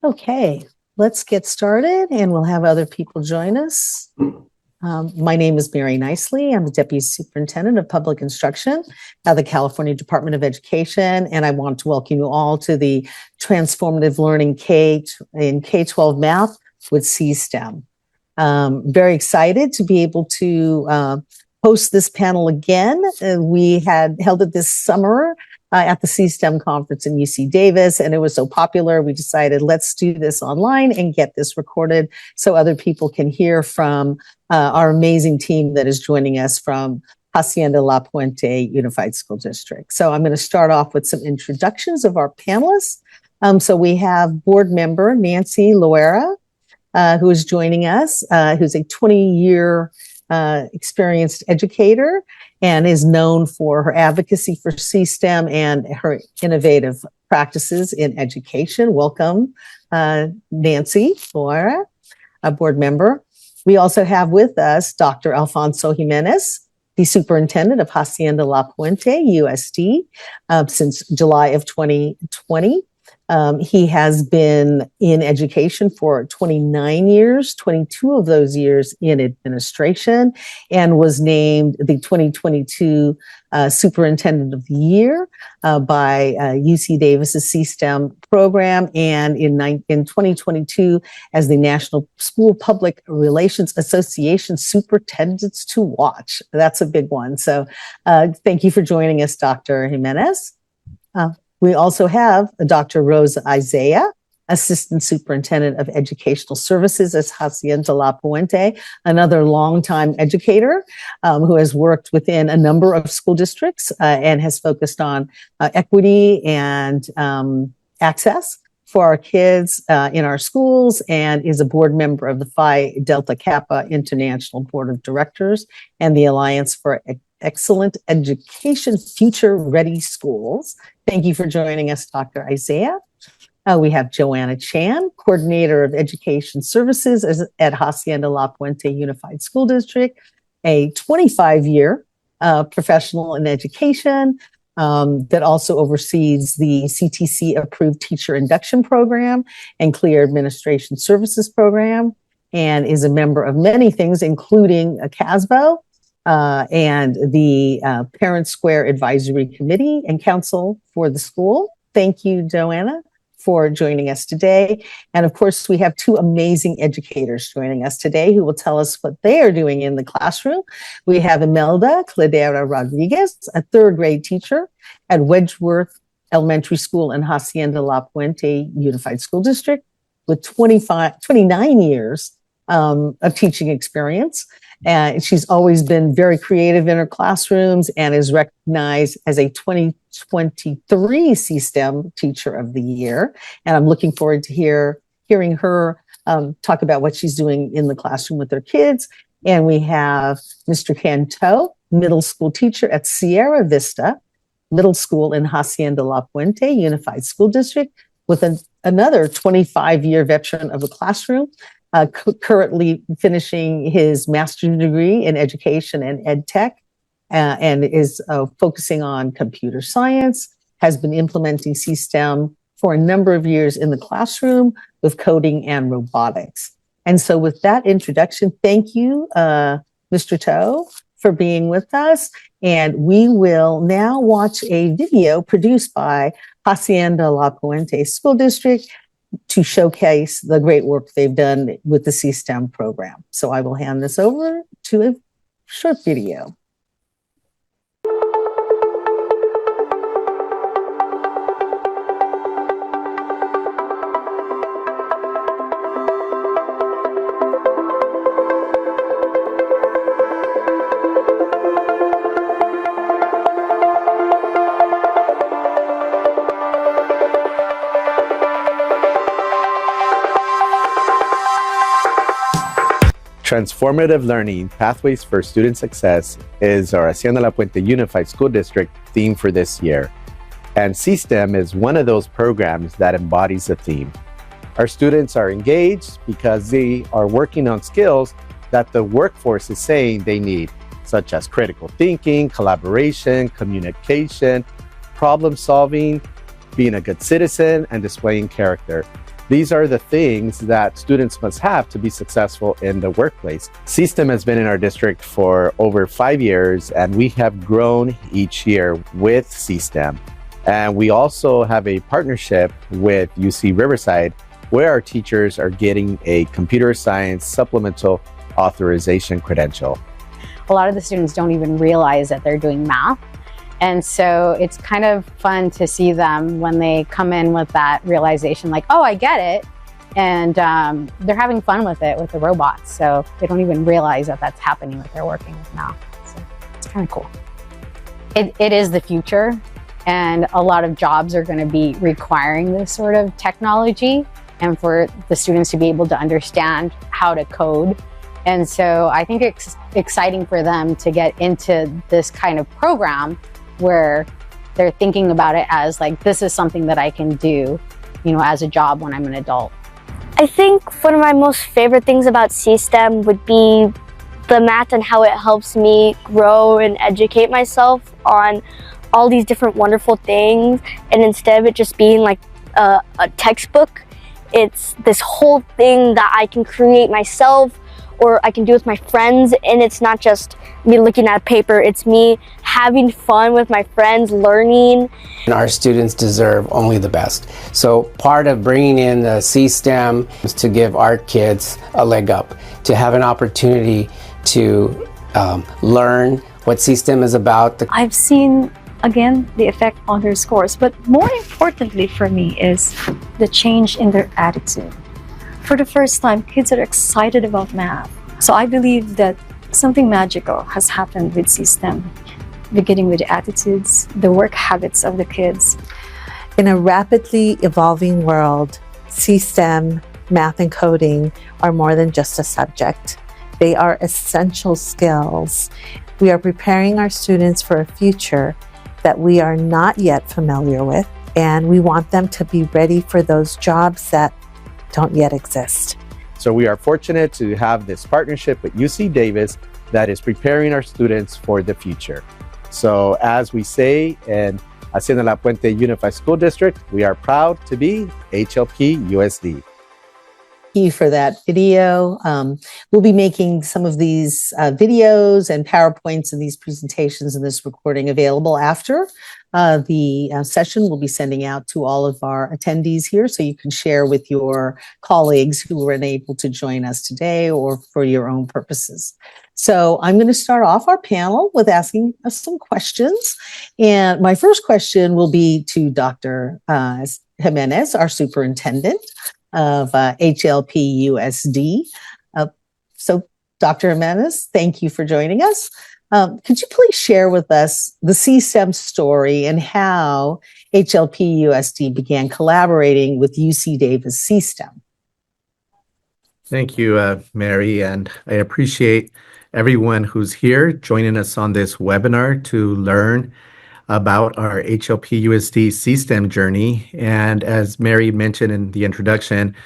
Okay, let's get started and we'll have other people join us. My name is Mary Nicely. I'm the Deputy Superintendent of Public Instruction at the California Department of Education, and I want to welcome you all to the Transformative Learning in K-12 Math with C-STEM. Very excited to be able to host this panel again. We had held it this summer at the C-STEM conference in UC Davis, and it was so popular, we decided let's do this online and get this recorded so other people can hear from our amazing team that is joining us from Hacienda La Puente Unified School District. So I'm going to start off with some introductions of our panelists. So we have board member Nancy Loera, who is joining us, who's a 20-year experienced educator and is known for her advocacy for C-STEM and her innovative practices in education. Welcome, Nancy Loera, a board member. We also have with us Dr. Alfonso Jimenez, the superintendent of Hacienda La Puente, USD, since July of 2020. He has been in education for 29 years, 22 of those years in administration, and was named the 2022 Superintendent of the Year by UC Davis's C-STEM program, and in 2022 as the National School Public Relations Association Superintendents to Watch. That's a big one. So thank you for joining us, Dr. Jimenez. We also have Dr. Rosa Isaiah, Assistant Superintendent of Educational Services at Hacienda La Puente, another longtime educator who has worked within a number of school districts and has focused on equity and access for our kids in our schools, and is a board member of the Phi Delta Kappa International Board of Directors and the Alliance for Excellent Education Future Ready Schools. Thank you for joining us, Dr. Isaiah. We have Joanna Chan, Coordinator of Education Services at Hacienda La Puente Unified School District, a 25-year professional in education that also oversees the CTC-approved Teacher Induction Program and Clear Administration Services Program, and is a member of many things, including a CASBO, and the Parent Square Advisory Committee and Council for the school. Thank you, Joanna, for joining us today. And of course, we have two amazing educators joining us today who will tell us what they are doing in the classroom. We have Imelda Cladera Rodriguez, a third grade teacher at Wedgeworth Elementary School in Hacienda La Puente Unified School District with 29 years of teaching experience. She's always been very creative in her classrooms and is recognized as a 2023 C-STEM Teacher of the Year. And I'm looking forward to hearing her talk about what she's doing in the classroom with her kids. And we have Mr. Canto, middle school teacher at Sierra Vista Middle School in Hacienda La Puente Unified School District, with another 25-year veteran of the classroom. Currently finishing his master's degree in education and ed tech, and is focusing on computer science, has been implementing C-STEM for a number of years in the classroom with coding and robotics. And so with that introduction, thank you, Mr. Toe, for being with us. And we will now watch a video produced by Hacienda La Puente School District to showcase the great work they've done with the C-STEM program. So I will hand this over to a short video. Transformative Learning Pathways for Student Success is our Hacienda La Puente Unified School District theme for this year. And C-STEM is one of those programs that embodies the theme. Our students are engaged because they are working on skills that the workforce is saying they need, such as critical thinking, collaboration, communication, problem solving, being a good citizen, and displaying character. These are the things that students must have to be successful in the workplace. C-STEM has been in our district for over 5 years, and we have grown each year with C-STEM. And we also have a partnership with UC Riverside, where our teachers are getting a computer science supplemental authorization credential. A lot of the students don't even realize that they're doing math. And so it's kind of fun to see them when they come in with that realization, like, oh, I get it. And they're having fun with it with the robots. So they don't even realize that that's happening when they're working with math. So it's kind of cool. It is the future. And a lot of jobs are going to be requiring this sort of technology, and for the students to be able to understand how to code. And so I think it's exciting for them to get into this kind of program where they're thinking about it as like, this is something that I can do, you know, as a job when I'm an adult. I think one of my most favorite things about C-STEM would be the math and how it helps me grow and educate myself on all these different wonderful things. And instead of it just being like a textbook, it's this whole thing that I can create myself or I can do with my friends, and it's not just me looking at paper, it's me having fun with my friends, learning. And our students deserve only the best. So part of bringing in the C-STEM is to give our kids a leg up, to have an opportunity to learn what C-STEM is about. I've seen, again, the effect on their scores, but more importantly for me is the change in their attitude. For the first time, kids are excited about math. So I believe that something magical has happened with C-STEM, beginning with the attitudes, the work habits of the kids. In a rapidly evolving world, C-STEM, math and coding are more than just a subject. They are essential skills. We are preparing our students for a future that we are not yet familiar with, and we want them to be ready for those jobs that don't yet exist. So we are fortunate to have this partnership with UC Davis that is preparing our students for the future. So as we say in Hacienda La Puente Unified School District, we are proud to be HLP USD. Thank you for that video. We'll be making some of these videos and PowerPoints and these presentations and this recording available after the session. We'll be sending out to all of our attendees here so you can share with your colleagues who were unable to join us today or for your own purposes. So I'm going to start off our panel with asking us some questions. And my first question will be to Dr. Jimenez, our superintendent of HLP USD. So Dr. Jimenez, thank you for joining us. Could you please share with us the C-STEM story and how HLP USD began collaborating with UC Davis C-STEM? Thank you, Mary, and I appreciate everyone who's here joining us on this webinar to learn about our HLP USD C-STEM journey. And as Mary mentioned in the introduction,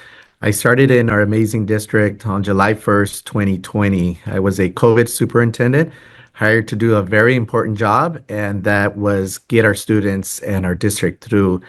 I started in our amazing district on July 1st, 2020. I was a COVID superintendent, hired to do a very important job, and that was get our students and our district through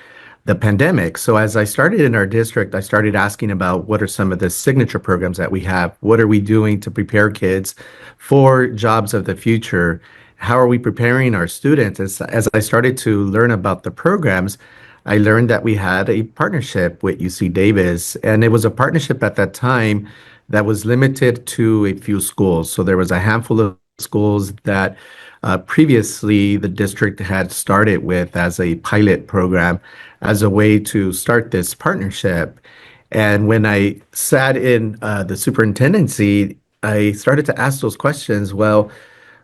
the pandemic. So as I started in our district, I started asking about what are some of the signature programs that we have? What are we doing to prepare kids for jobs of the future? How are we preparing our students? As I started to learn about the programs, I learned that we had a partnership with UC Davis, and it was a partnership at that time that was limited to a few schools. So there was a handful of schools that previously the district had started with as a pilot program as a way to start this partnership. And when I sat in the superintendency, I started to ask those questions. Well,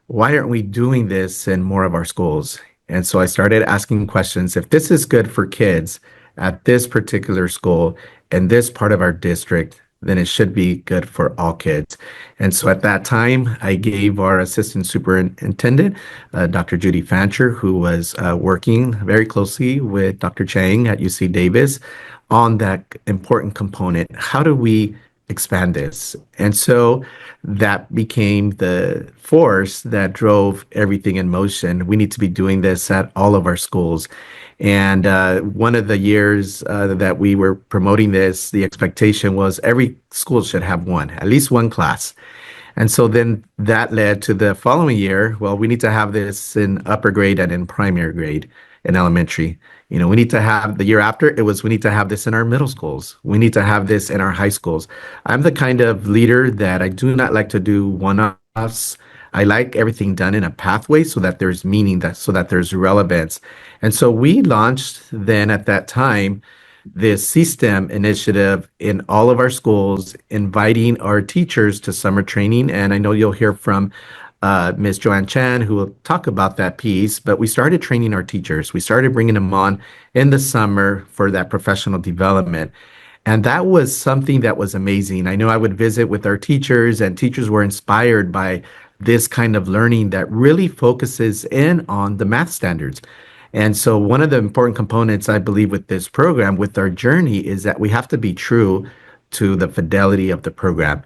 why aren't we doing this in more of our schools? And so I started asking questions. If this is good for kids at this particular school in this part of our district, then it should be good for all kids. And so at that time, I gave our assistant superintendent, Dr. Judy Fancher, who was working very closely with Dr. Chang at UC Davis on that important component. How do we expand this? And so that became the force that drove everything in motion. We need to be doing this at all of our schools. And one of the years that we were promoting this, the expectation was every school should have one, at least one class. And so then that led to the following year. Well, we need to have this in upper grade and in primary grade in elementary. You know, we need to have the year after it was we need to have this in our middle schools. We need to have this in our high schools. I'm the kind of leader that I do not like to do one-offs. I like everything done in a pathway so that there's meaning, that so that there's relevance. And so we launched then at that time this C-STEM initiative in all of our schools, inviting our teachers to summer training. And I know you'll hear from Ms. Joanne Chan, who will talk about that piece. But we started training our teachers. We started bringing them on in the summer for that professional development. And that was something that was amazing. I know I would visit with our teachers, and teachers were inspired by this kind of learning that really focuses in on the math standards. And so one of the important components, I believe, with this program, with our journey, is that we have to be true to the fidelity of the program.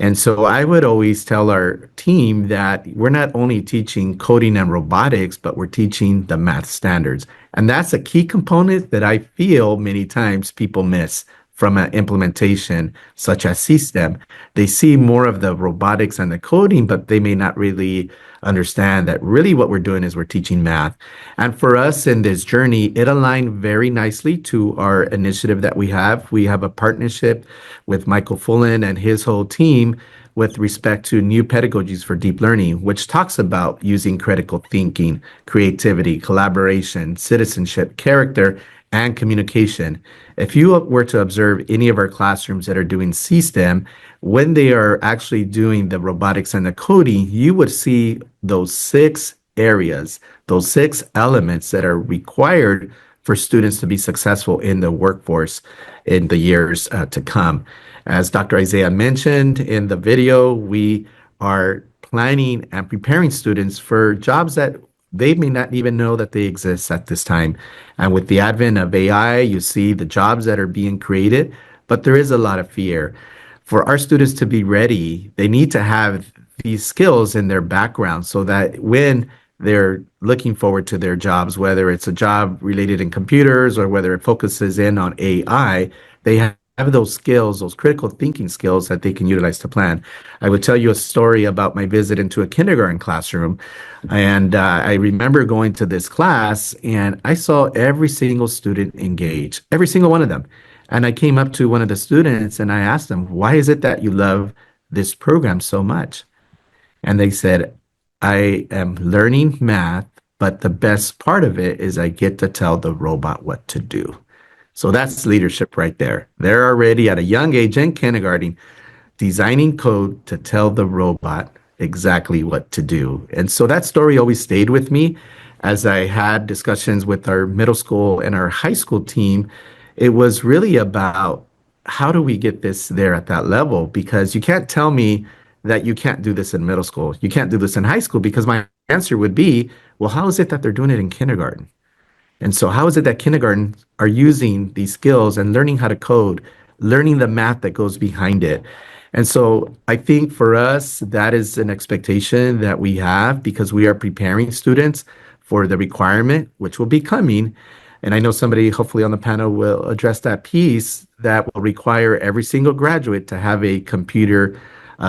And so I would always tell our team that we're not only teaching coding and robotics, but we're teaching the math standards. And that's a key component that I feel many times people miss from an implementation such as C-STEM. They see more of the robotics and the coding, but they may not really understand that really what we're doing is we're teaching math. And for us in this journey, it aligned very nicely to our initiative that we have. We have a partnership with Michael Fullen and his whole team with respect to new pedagogies for deep learning, which talks about using critical thinking, creativity, collaboration, citizenship, character, and communication. If you were to observe any of our classrooms that are doing C-STEM, when they are actually doing the robotics and the coding, you would see those 6 areas, those 6 elements that are required for students to be successful in the workforce in the years to come. As Dr. Isaiah mentioned in the video, we are planning and preparing students for jobs that they may not even know that they exist at this time. And with the advent of AI, you see the jobs that are being created, but there is a lot of fear. For our students to be ready, they need to have these skills in their background so that when they're looking forward to their jobs, whether it's a job related in computers or whether it focuses in on AI, they have those skills, those critical thinking skills that they can utilize to plan. I would tell you a story about my visit into a kindergarten classroom. And I remember going to this class and I saw every single student engage, every single one of them. And I came up to one of the students and I asked them, why is it that you love this program so much? And they said, I am learning math, but the best part of it is I get to tell the robot what to do. So that's leadership right there. They're already at a young age in kindergarten designing code to tell the robot exactly what to do. And so that story always stayed with me as I had discussions with our middle school and our high school team. It was really about how do we get this there at that level? Because you can't tell me that you can't do this in middle school. You can't do this in high school, because my answer would be, well, how is it that they're doing it in kindergarten? And so how is it that kindergarten are using these skills and learning how to code, learning the math that goes behind it? And so I think for us, that is an expectation that we have because we are preparing students for the requirement, which will be coming. And I know somebody hopefully on the panel will address that piece that will require every single graduate to have a computer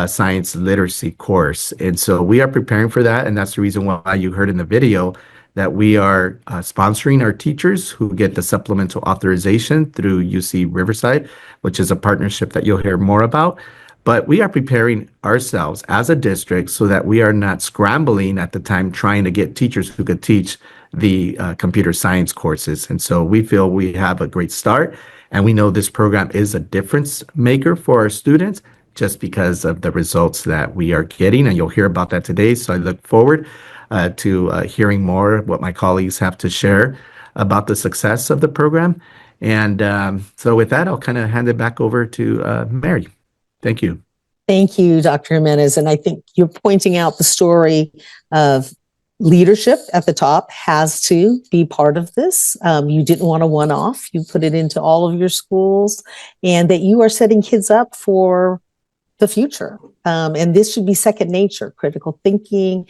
science literacy course. And so we are preparing for that. And that's the reason why you heard in the video that we are sponsoring our teachers who get the supplemental authorization through UC Riverside, which is a partnership that you'll hear more about. But we are preparing ourselves as a district so that we are not scrambling at the time trying to get teachers who could teach the computer science courses. And so we feel we have a great start, and we know this program is a difference maker for our students just because of the results that we are getting, and you'll hear about that today. So I look forward to hearing more what my colleagues have to share about the success of the program. And so with that, I'll kind of hand it back over to Mary. Thank you. Thank you, Dr. Jimenez. And I think you're pointing out the story of leadership at the top has to be part of this. You didn't want a one-off. You put it into all of your schools, and that you are setting kids up for the future. And this should be second nature, critical thinking,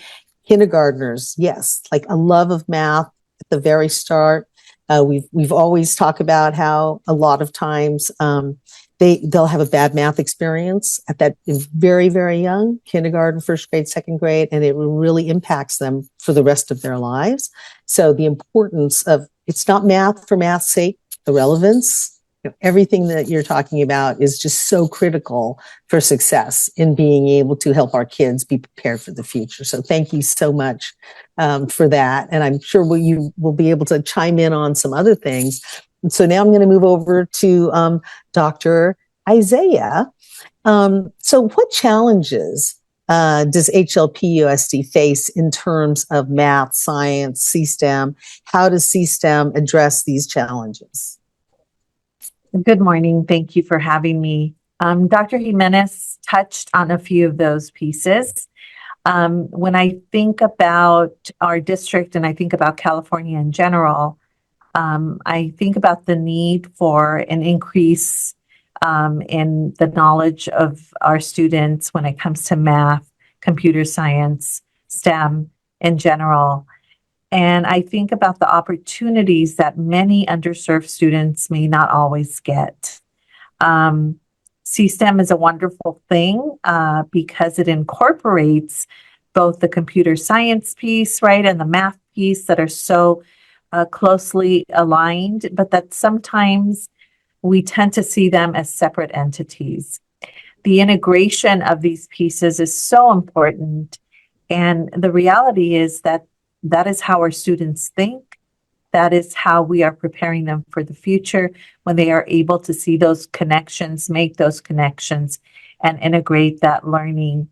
kindergartners. Yes, like a love of math at the very start. We've always talked about how a lot of times they'll have a bad math experience at that very, very young, kindergarten, first grade, second grade, and it really impacts them for the rest of their lives. So the importance of, it's not math for math's sake, the relevance, everything that you're talking about is just so critical for success in being able to help our kids be prepared for the future. So thank you so much for that. And I'm sure you will be able to chime in on some other things. And so now I'm going to move over to Dr. Isaiah. So what challenges does HLP-USD face in terms of math, science, C-STEM? How does C-STEM address these challenges? Good morning. Thank you for having me. Dr. Jimenez touched on a few of those pieces. When I think about our district and I think about California in general, I think about the need for an increase in the knowledge of our students when it comes to math, computer science, STEM in general. And I think about the opportunities that many underserved students may not always get. C-STEM is a wonderful thing because it incorporates both the computer science piece, right, and the math piece that are so closely aligned, but that sometimes we tend to see them as separate entities. The integration of these pieces is so important. And the reality is that that is how our students think. That is how we are preparing them for the future when they are able to see those connections, make those connections, and integrate that learning.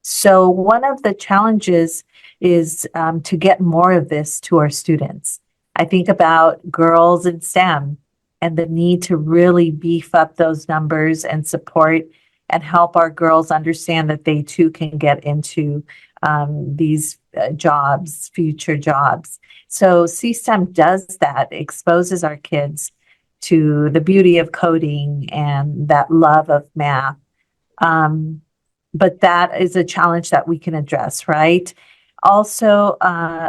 So one of the challenges is to get more of this to our students. I think about girls in STEM and the need to really beef up those numbers and support and help our girls understand that they too can get into these jobs, future jobs. So C-STEM does that, exposes our kids to the beauty of coding and that love of math. But that is a challenge that we can address, right? Also,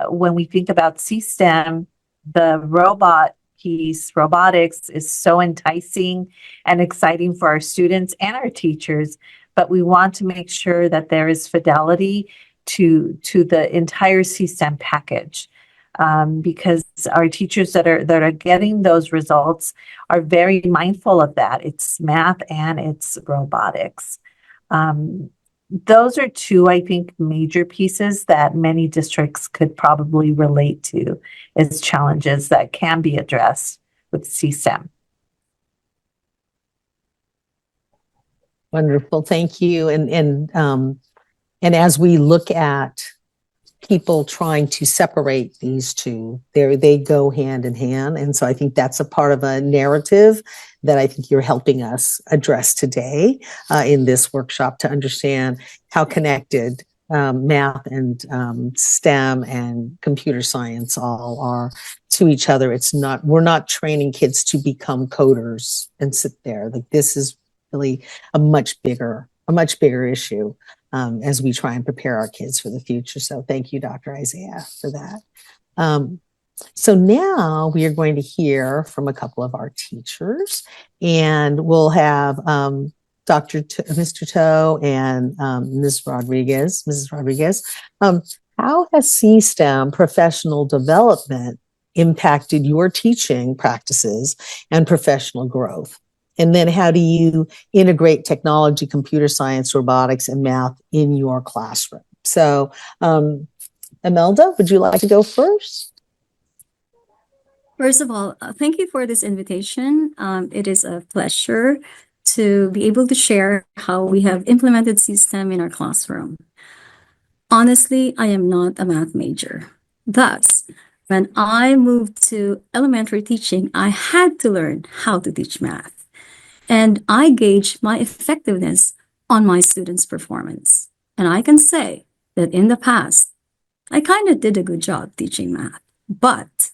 when we think about C-STEM, the robot piece, robotics, is so enticing and exciting for our students and our teachers, but we want to make sure that there is fidelity to the entire C-STEM package, because our teachers that are getting those results are very mindful of that. It's math and it's robotics. Those are two, I think, major pieces that many districts could probably relate to as challenges that can be addressed with C-STEM. Wonderful, thank you. And as we look at people trying to separate these two, they go hand in hand. And so I think that's a part of a narrative that I think you're helping us address today in this workshop, to understand how connected math and STEM and computer science all are to each other. We're not training kids to become coders and sit there. Like, this is really a much bigger issue as we try and prepare our kids for the future. So thank you, Dr. Isaiah, for that. So now we are going to hear from a couple of our teachers, and we'll have Mr. Toe and Mrs. Rodriguez. How has C-STEM professional development impacted your teaching practices and professional growth? And then how do you integrate technology, computer science, robotics, and math in your classroom? So Imelda, would you like to go first? First of all, thank you for this invitation. It is a pleasure to be able to share how we have implemented C-STEM in our classroom. Honestly, I am not a math major. Thus, when I moved to elementary teaching, I had to learn how to teach math. And I gauge my effectiveness on my students' performance. And I can say that in the past, I kind of did a good job teaching math, but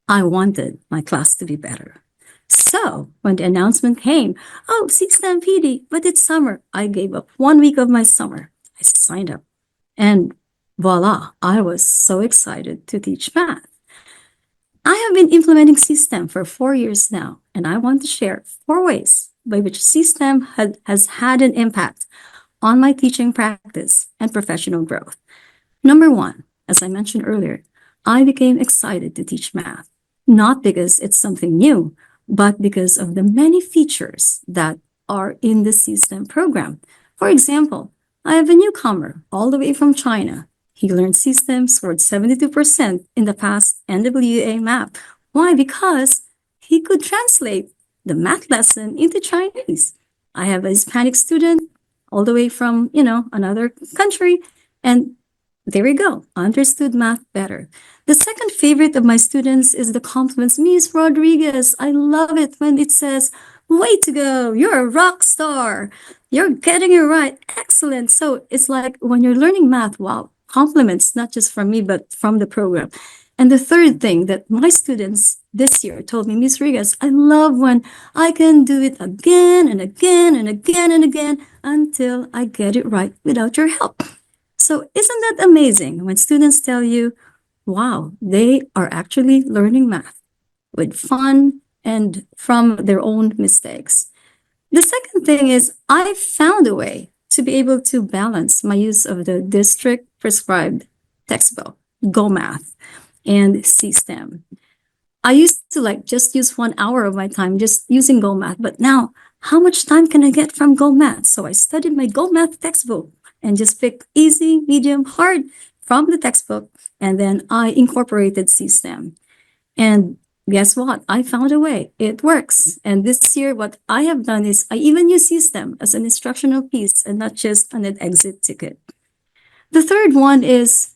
I wanted my class to be better. So when the announcement came, oh, C-STEM PD, but it's summer, I gave up 1 week of my summer. I signed up. And voila, I was so excited to teach math. I have been implementing C-STEM for 4 years now, and I want to share 4 ways by which C-STEM has had an impact on my teaching practice and professional growth. Number one, as I mentioned earlier, I became excited to teach math, not because it's something new, but because of the many features that are in the C-STEM program. For example, I have a newcomer all the way from China. He learned C-STEM, scored 72% in the past NWA math. Why? Because he could translate the math lesson into Chinese. I have a Hispanic student all the way from, another country, and there we go, understood math better. The second favorite of my students is the compliments. Miss Rodriguez, I love it when it says, way to go, you're a rock star. You're getting it right. Excellent. So it's like when you're learning math, wow, compliments, not just from me, but from the program. And the third thing that my students this year told me, Miss Rodriguez, I love when I can do it again and again and again and again until I get it right without your help. So isn't that amazing when students tell you, wow, they are actually learning math with fun and from their own mistakes. The second thing is I found a way to be able to balance my use of the district prescribed textbook, Go Math, and C-STEM. I used to just use 1 hour of my time just using Go Math, but now how much time can I get from Go Math? So I studied my Go Math textbook and just picked easy, medium, hard from the textbook, and then I incorporated C-STEM. And guess what? I found a way. It works. And this year, what I have done is I even use C-STEM as an instructional piece and not just an exit ticket. The third one is,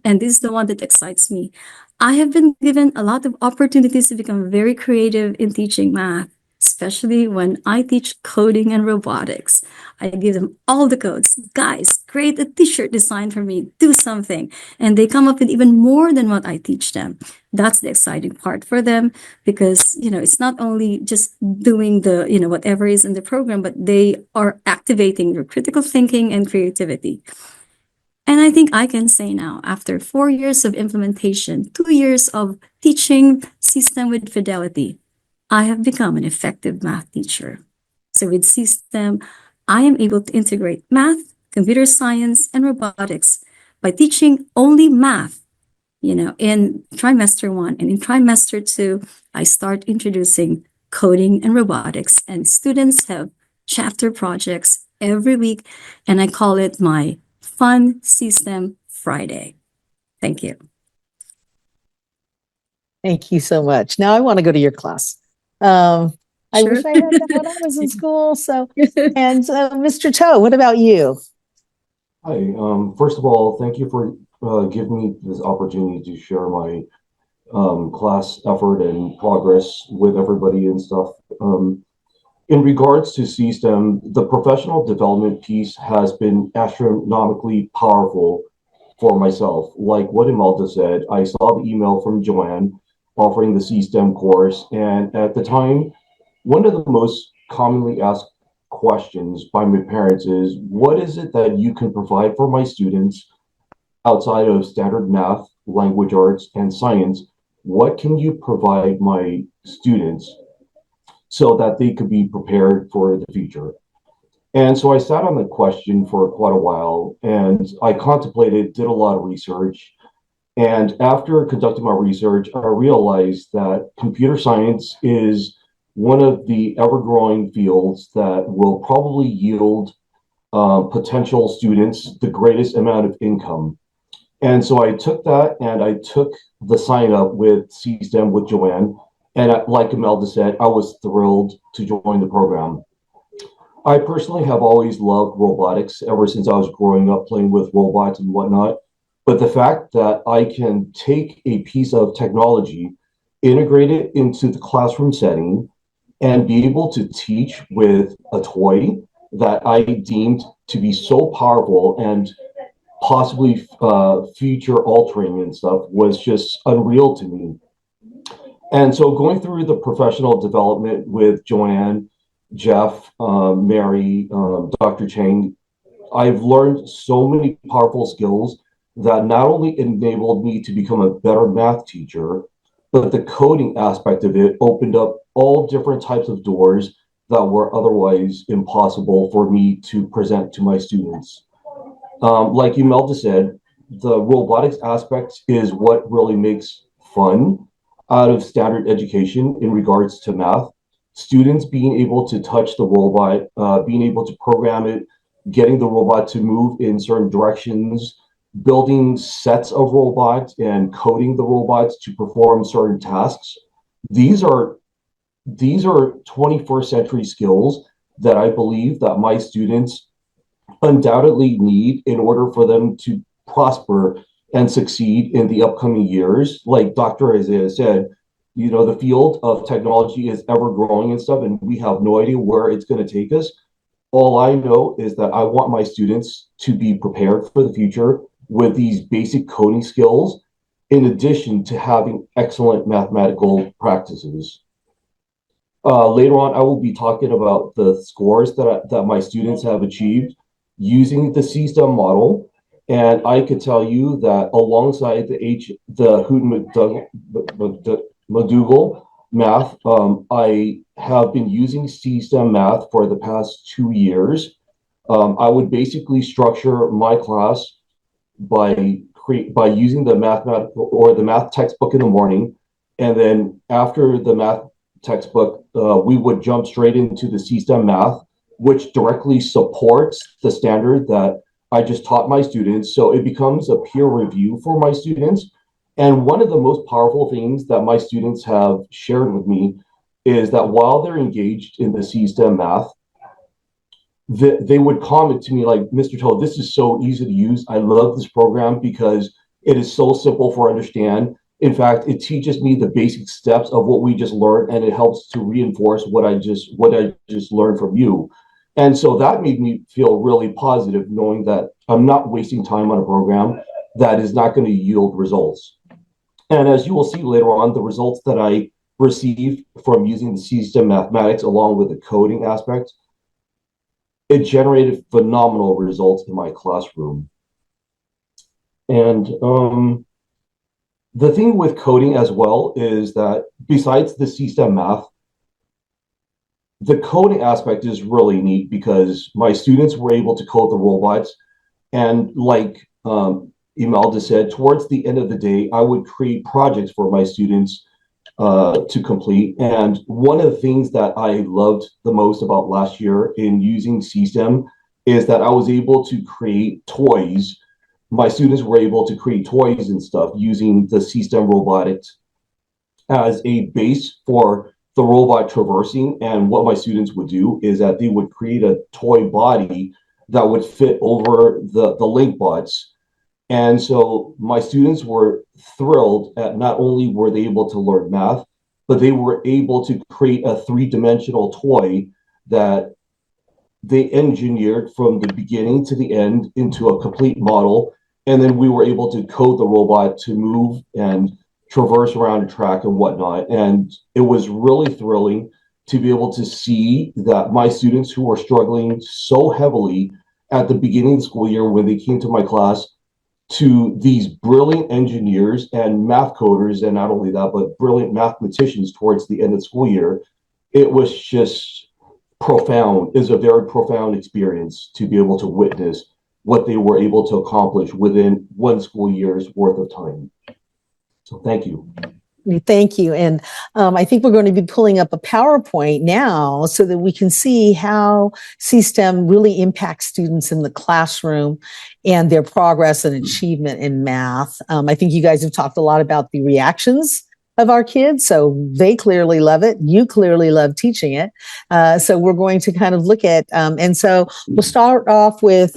and this is the one that excites me, I have been given a lot of opportunities to become very creative in teaching math, especially when I teach coding and robotics. I give them all the codes. Guys, create a t-shirt design for me, do something. And they come up with even more than what I teach them. That's the exciting part for them because, it's not only just doing the, whatever is in the program, but they are activating their critical thinking and creativity. And I think I can say now, after 4 years of implementation, 2 years of teaching C-STEM with fidelity, I have become an effective math teacher. So with C-STEM, I am able to integrate math, computer science, and robotics by teaching only math, in trimester 1. And in trimester 2, I start introducing coding and robotics. And students have chapter projects every week, and I call it my Fun C-STEM Friday. Thank you. Thank you so much. Now I want to go to your class. I Sure. wish I had that when I was in school. So, and Mr. Toe, what about you? Hi. First of all, thank you for giving me this opportunity to share my class effort and progress with everybody and stuff. In regards to C-STEM, the professional development piece has been astronomically powerful for myself. Like what Imelda said, I saw the email from Joanne offering the C-STEM course, and at the time, one of the most commonly asked questions by my parents is, what is it that you can provide for my students outside of standard math, language arts, and science? What can you provide my students so that they could be prepared for the future? And so I sat on the question for quite a while, and I contemplated, did a lot of research. And after conducting my research, I realized that computer science is one of the ever-growing fields that will probably yield potential students the greatest amount of income. And so I took that and I took the sign up with C-STEM with Joanne. And like Imelda said, I was thrilled to join the program. I personally have always loved robotics ever since I was growing up playing with robots and whatnot. But the fact that I can take a piece of technology, integrate it into the classroom setting, and be able to teach with a toy that I deemed to be so powerful and possibly future altering and stuff was just unreal to me. And so going through the professional development with Joanne, Jeff, Mary, Dr. Chang, I've learned so many powerful skills that not only enabled me to become a better math teacher, but the coding aspect of it opened up all different types of doors that were otherwise impossible for me to present to my students. Like Imelda said, the robotics aspect is what really makes fun out of standard education in regards to math. Students being able to touch the robot, being able to program it, getting the robot to move in certain directions, building sets of robots and coding the robots to perform certain tasks. These are 21st century skills that I believe that my students undoubtedly need in order for them to prosper and succeed in the upcoming years. Like Dr. Isaiah said, you know, the field of technology is ever growing and stuff, and we have no idea where it's going to take us. All I know is that I want my students to be prepared for the future with these basic coding skills, in addition to having excellent mathematical practices. Later on, I will be talking about the scores that my students have achieved using the CSTEM model. And I could tell you that alongside the Hood-McDougall math, I have been using CSTEM math for the past 2 years. I would basically structure my class by using the mathematical or the math textbook in the morning, and then after the math textbook, we would jump straight into the CSTEM math, which directly supports the standard that I just taught my students. So it becomes a peer review for my students. And one of the most powerful things that my students have shared with me is that while they're engaged in the CSTEM math, they would comment to me like, Mr. Toll, this is so easy to use. I love this program because it is so simple for understand. In fact, it teaches me the basic steps of what we just learned, and it helps to reinforce what I just learned from you. And so that made me feel really positive, knowing that I'm not wasting time on a program that is not going to yield results. And as you will see later on, the results that I received from using the CSTEM mathematics along with the coding aspect, it generated phenomenal results in my classroom. And the thing with coding as well is that besides the CSTEM math, the coding aspect is really neat because my students were able to code the robots. And like Imelda said, towards the end of the day, I would create projects for my students to complete. And one of the things that I loved the most about last year in using CSTEM is that I was able to create toys. My students were able to create toys and stuff using the CSTEM robotics as a base for the robot traversing. And what my students would do is that they would create a toy body that would fit over the link bots. And so my students were thrilled at not only were they able to learn math, but they were able to create a three-dimensional toy that they engineered from the beginning to the end into a complete model. And then we were able to code the robot to move and traverse around a track and whatnot. And it was really thrilling to be able to see that my students who were struggling so heavily at the beginning of the school year when they came to my class, to these brilliant engineers and math coders, and not only that, but brilliant mathematicians towards the end of the school year. It was just profound. It was a very profound experience to be able to witness what they were able to accomplish within one school year's worth of time. So thank you. Thank you. And I think we're going to be pulling up a PowerPoint now so that we can see how CSTEM really impacts students in the classroom and their progress and achievement in math. I think you guys have talked a lot about the reactions of our kids. So they clearly love it. You clearly love teaching it. So we're going to kind of look at, and so we'll start off with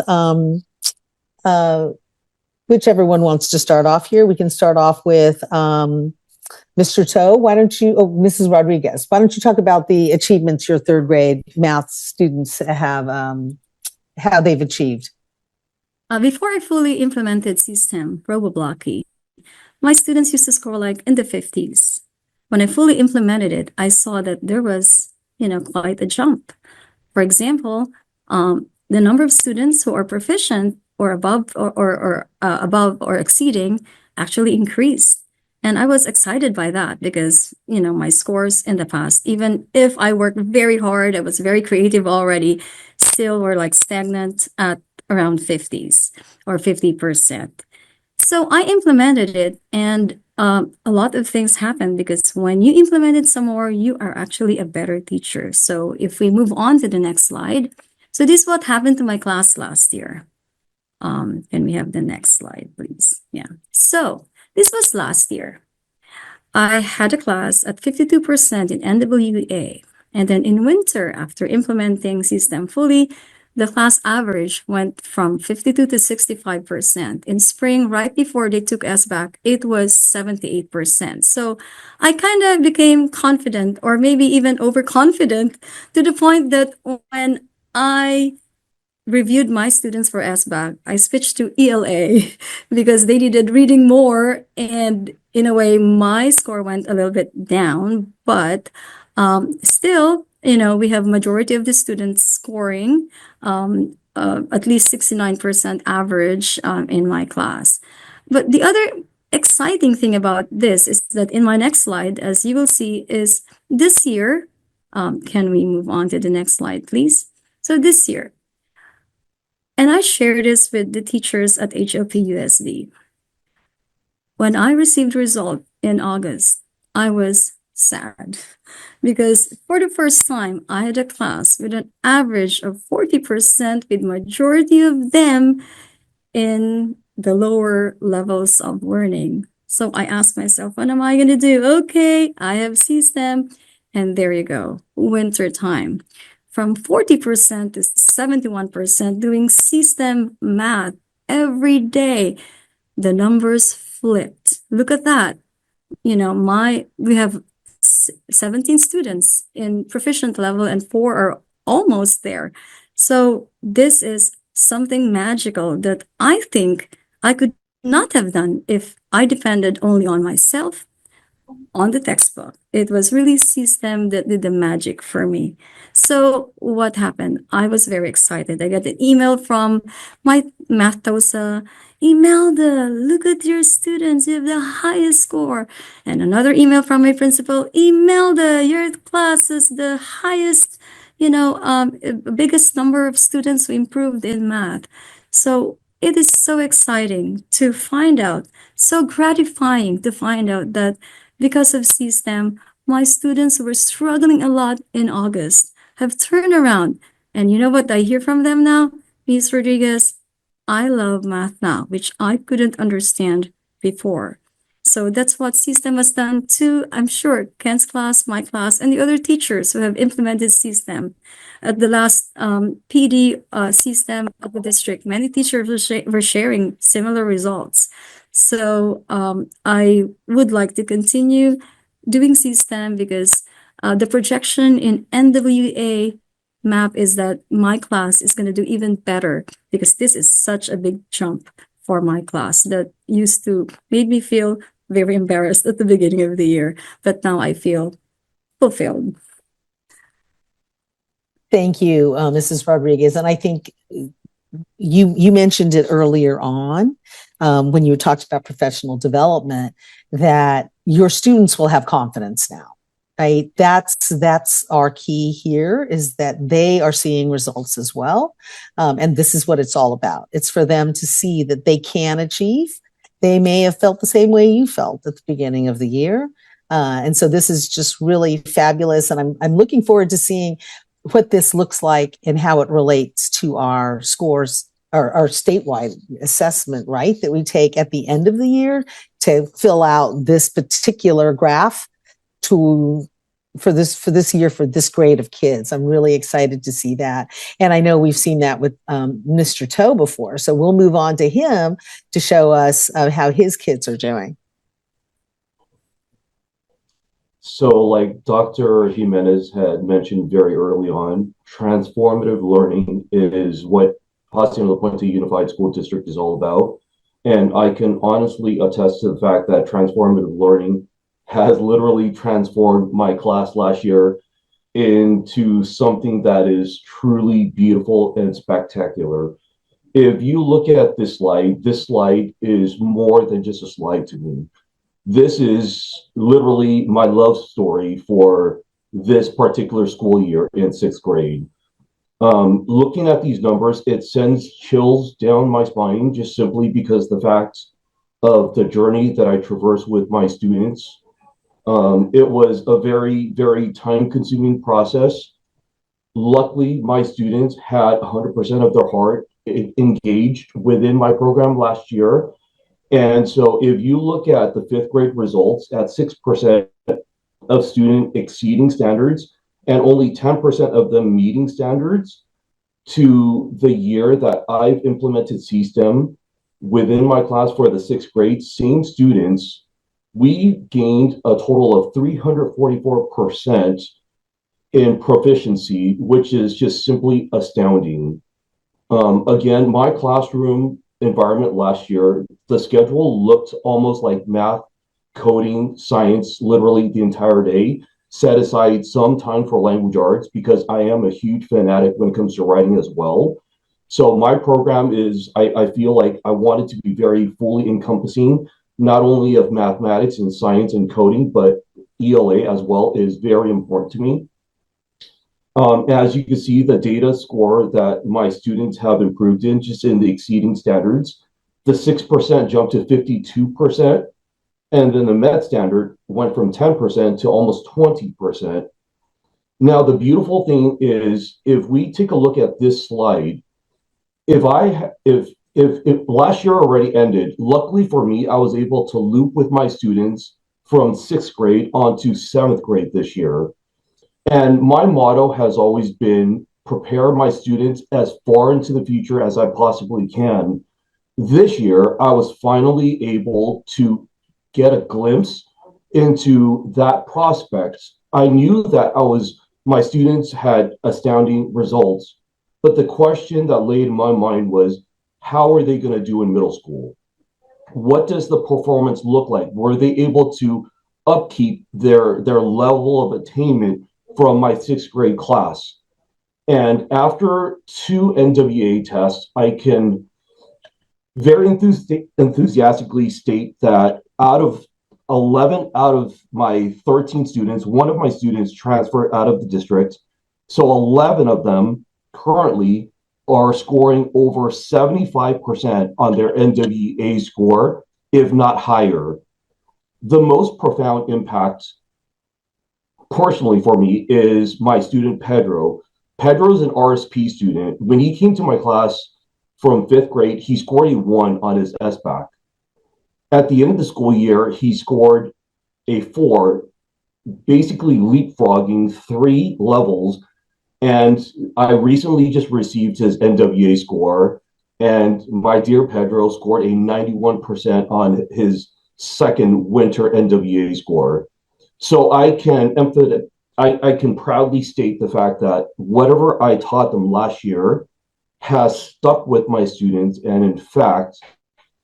whichever one wants to start off here. We can start off with Mr. Toe, why don't you, Mrs. Rodriguez, why don't you talk about the achievements your third grade math students have, how they've achieved? Before I fully implemented system robo-blocking, my students used to score like in the 50s. When I fully implemented it, I saw that there was, quite a jump. For example, the number of students who are proficient or above or above or exceeding actually increased. And I was excited by that because, my scores in the past, even if I worked very hard, I was very creative already, still were like stagnant at around 50s or 50%. So I implemented it, and a lot of things happened because when you implement it some more, you are actually a better teacher. So if we move on to the next slide. So this is what happened to my class last year. Can we have the next slide, please? Yeah. So this was last year. I had a class at 52% in NWA. And then in winter, after implementing system fully, the class average went from 52 to 65%. In spring, right before they took us back, it was 78%. So I kind of became confident, or maybe even overconfident, to the point that when I reviewed my students for SBAC, I switched to ELA because they needed reading more. And in a way, my score went a little bit down, but still, we have majority of the students scoring at least 69% average in my class. But the other exciting thing about this is that in my next slide, as you will see, is this year. Can we move on to the next slide, please? So this year, and I share this with the teachers at HLP-USD. When I received result in August, I was sad because for the first time, I had a class with an average of 40%, with majority of them in the lower levels of learning. So I asked myself, what am I going to do? Okay, I have system, and there you go, winter time. From 40% to 71% doing system math every day. The numbers flipped. Look at that. We have 17 students in proficient level and 4 are almost there. So this is something magical that I think I could not have done if I depended only on myself, on the textbook. It was really system that did the magic for me. So what happened? I was very excited. I got an email from my math TOSA. Imelda, look at your students. You have the highest score. And another email from my principal. Imelda, your class is the highest, biggest number of students who improved in math. So it is so exciting to find out, so gratifying to find out that because of system, my students who were struggling a lot in August have turned around. And you know what I hear from them now? Ms. Rodriguez, I love math now, which I couldn't understand before. So that's what system has done to, I'm sure, Ken's class, my class, and the other teachers who have implemented system. At the last PD system of the district, many teachers were sharing similar results. So I would like to continue doing system because the projection in NWA map is that my class is going to do even better because this is such a big jump for my class that used to made me feel very embarrassed at the beginning of the year, but now I feel fulfilled. Thank you, Mrs. Rodriguez. And I think you mentioned it earlier on when you talked about professional development, that your students will have confidence now, right? That's our key here, is that they are seeing results as well. And this is what it's all about. It's for them to see that they can achieve. They may have felt the same way you felt at the beginning of the year. And so this is just really fabulous. And I'm looking forward to seeing what this looks like and how it relates to our scores, our statewide assessment, right, that we take at the end of the year to fill out this particular graph for this year for this grade of kids. I'm really excited to see that. And I know we've seen that with Mr. Toe before. So we'll move on to him to show us how his kids are doing. So like Dr. Jimenez had mentioned very early on, transformative learning is what Hacienda La Puente Unified School District is all about. And I can honestly attest to the fact that transformative learning has literally transformed my class last year into something that is truly beautiful and spectacular. If you look at this slide is more than just a slide to me. This is literally my love story for this particular school year in sixth grade. Looking at these numbers, it sends chills down my spine just simply because the fact of the journey that I traverse with my students. It was a very, very time consuming process. Luckily, my students had 100% of their heart engaged within my program last year. And so if you look at the fifth grade results at 6% of student exceeding standards and only 10% of them meeting standards to the year that I've implemented CSTEM within my class for the sixth grade, same students, we gained a total of 344% in proficiency, which is just simply astounding. Again, my classroom environment last year, the schedule looked almost like math, coding, science, literally the entire day. Set aside some time for language arts because I am a huge fanatic when it comes to writing as well. So my program is, I feel like I want it to be very fully encompassing, not only of mathematics and science and coding, but ELA as well is very important to me. As you can see, the data score that my students have improved in just in the exceeding standards, the 6% jumped to 52%. And then the Met standard went from 10% to almost 20%. Now, the beautiful thing is, if we take a look at this slide, if last year already ended, luckily for me, I was able to loop with my students from sixth grade onto seventh grade this year. And my motto has always been prepare my students as far into the future as I possibly can. This year, I was finally able to get a glimpse into that prospect. I knew that my students had astounding results, but the question that laid in my mind was, how are they going to do in middle school? What does the performance look like? Were they able to upkeep their level of attainment from my sixth grade class? And after 2 NWA tests, I can very enthusiastically state that out of 11 out of my 13 students, one of my students transferred out of the district. So 11 of them currently are scoring over 75% on their NWA score, if not higher. The most profound impact, personally for me, is my student Pedro. Pedro's an RSP student. When he came to my class from fifth grade, he scored a 1 on his SBAC. At the end of the school year, he scored a 4, basically leapfrogging 3 levels. And I recently just received his NWA score, and my dear Pedro scored a 91% on his second winter NWA score. So I can proudly state the fact that whatever I taught them last year has stuck with my students, and in fact,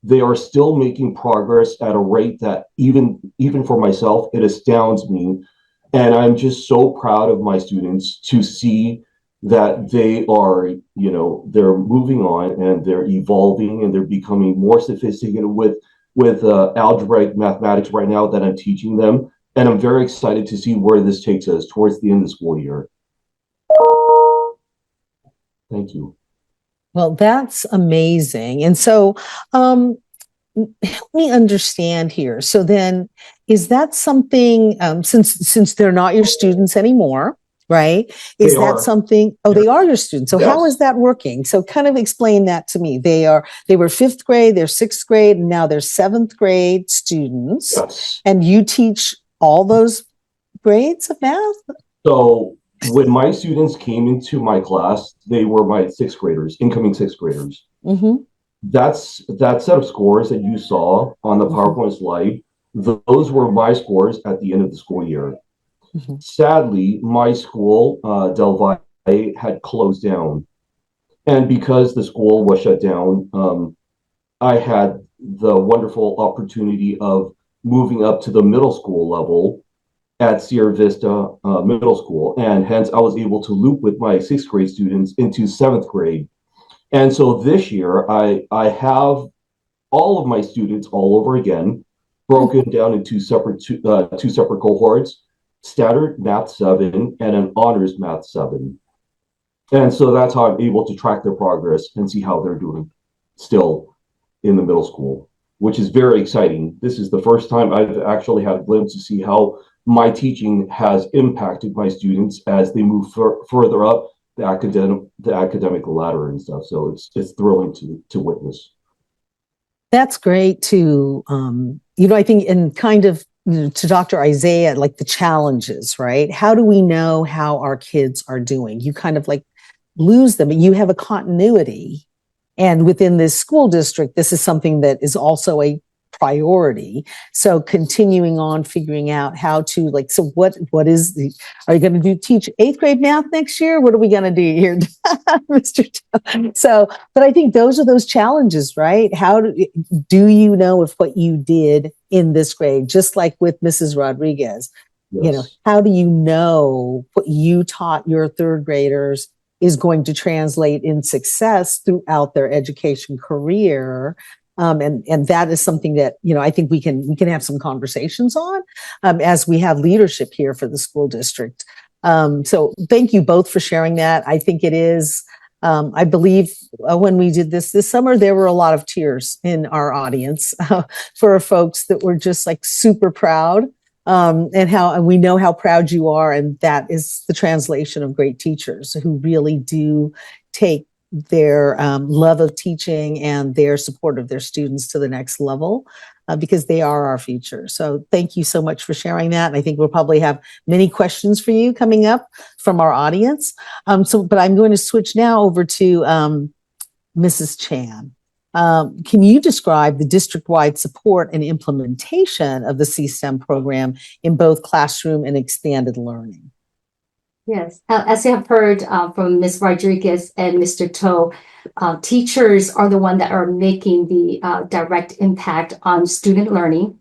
they are still making progress at a rate that even for myself, it astounds me. And I'm just so proud of my students to see that they are, they're moving on and they're evolving and they're becoming more sophisticated with algebraic mathematics right now that I'm teaching them. And I'm very excited to see where this takes us towards the end of the school year. Thank you. Well, that's amazing. And so, help me understand here. So then, is that something, since they're not your students anymore, right? Is that something? Oh, they are your students. So how is that working? So kind of explain that to me. They were fifth grade, they're sixth grade, and now they're seventh grade students. Yes. And you teach all those grades of math? So when my students came into my class, they were my sixth graders, incoming sixth graders. Mm-hmm. That set of scores that you saw on the PowerPoint slide, those were my scores at the end of the school year. Mm-hmm. Sadly, my school, Del Valle, had closed down. And because the school was shut down, I had the wonderful opportunity of moving up to the middle school level at Sierra Vista Middle School. And hence, I was able to loop with my sixth grade students into seventh grade. And so this year, I have all of my students all over again. broken down into two separate cohorts, standard math 7 and an honors math 7. And so that's how I'm able to track their progress and see how they're doing still in the middle school, which is very exciting. This is the first time I've actually had a glimpse to see how my teaching has impacted my students as they move further up the academic ladder and stuff. So it's thrilling to witness. That's great to, I think, and kind of to Dr. Isaiah, like the challenges, right? How do we know how our kids are doing? You kind of like lose them, but you have a continuity. And within this school district, this is something that is also a priority. So continuing on figuring out how to so what is are you going to teach 8th grade math next year? What are we going to do here, Mr. So, but I think those are those challenges, right? How do you know if what you did in this grade, just like with Mrs. Rodriguez, Yes. how do you know what you taught your 3rd graders is going to translate in success throughout their education career? And that is something that, I think we can have some conversations on as we have leadership here for the school district. So thank you both for sharing that. I think it is, I believe when we did this summer, there were a lot of tears in our audience for folks that were just like super proud. And we know how proud you are. And that is the translation of great teachers who really do take their love of teaching and their support of their students to the next level because they are our future. So thank you so much for sharing that. And I think we'll probably have many questions for you coming up from our audience. But I'm going to switch now over to Mrs. Chan. Can you describe the district-wide support and implementation of the C-STEM program in both classroom and expanded learning? Yes, as you have heard from Ms. Rodriguez and Mr. Toe, teachers are the one that are making the direct impact on student learning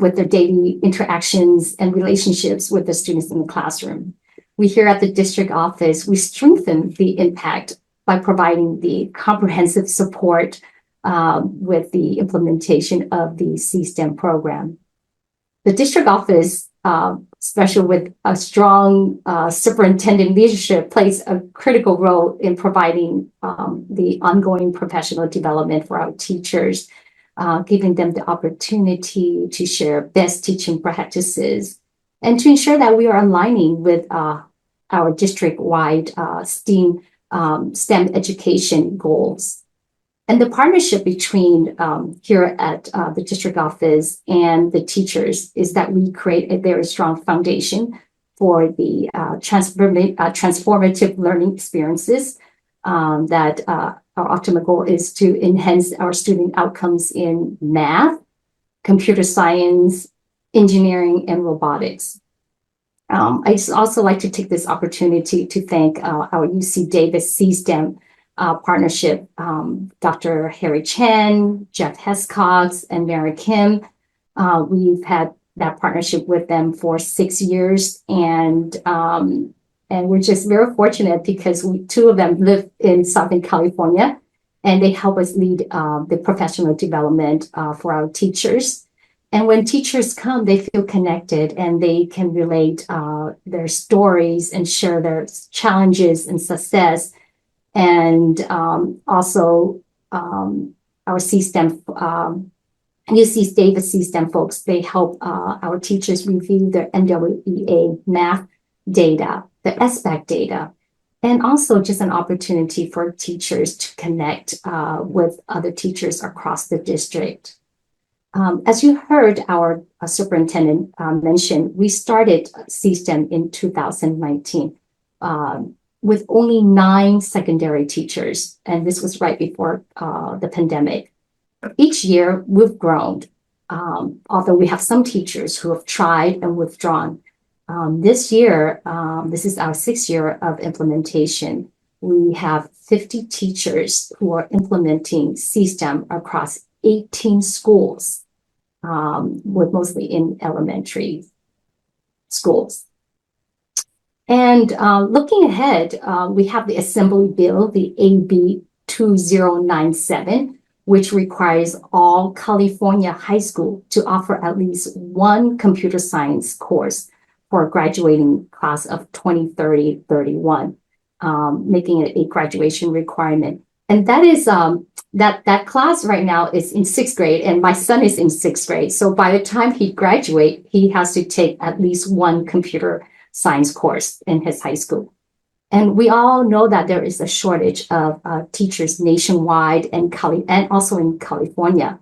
with their daily interactions and relationships with the students in the classroom. We here at the district office, we strengthen the impact by providing the comprehensive support with the implementation of the C-STEM program. The district office, especially with a strong superintendent leadership, plays a critical role in providing the ongoing professional development for our teachers, giving them the opportunity to share best teaching practices and to ensure that we are aligning with our district-wide STEM education goals. And the partnership between here at the district office and the teachers is that we create a very strong foundation for the transformative learning experiences that our ultimate goal is to enhance our student outcomes in math, computer science, engineering, and robotics. I just also like to take this opportunity to thank our UC Davis C-STEM partnership, Dr. Harry Chen, Jeff Hescox, and Mary Kim. We've had that partnership with them for 6 years, and we're just very fortunate because two of them live in Southern California, and they help us lead the professional development for our teachers. And when teachers come, they feel connected and they can relate their stories and share their challenges and success. And also our C-STEM, UC Davis C-STEM folks, they help our teachers review their NWEA math data, the SBAC data, and also just an opportunity for teachers to connect with other teachers across the district. As you heard our superintendent mention, we started C-STEM in 2019. With only 9 secondary teachers, and this was right before the pandemic. Each year, we've grown, although we have some teachers who have tried and withdrawn. This year, this is our 6th year of implementation. We have 50 teachers who are implementing C-STEM across 18 schools, with mostly in elementary schools. And looking ahead, we have the Assembly Bill, the AB 2097, which requires all California high school to offer at least one computer science course for a graduating class of 2030-31, making it a graduation requirement. And that is that class right now is in 6th grade, and my son is in 6th grade. So by the time he graduates, he has to take at least one computer science course in his high school. And we all know that there is a shortage of teachers nationwide and also in California.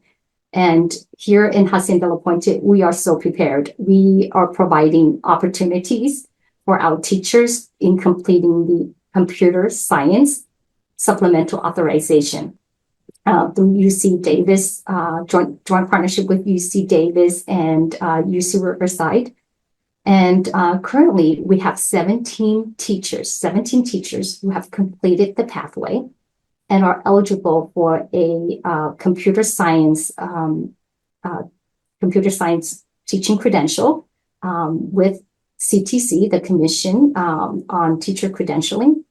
And here in Hacienda La Puente, we are so prepared. We are providing opportunities for our teachers in completing the computer science supplemental authorization through UC Davis, joint partnership with UC Davis and UC Riverside. And currently we have 17 teachers who have completed the pathway and are eligible for a computer science teaching credential with CTC, the Commission on Teacher Credentialing.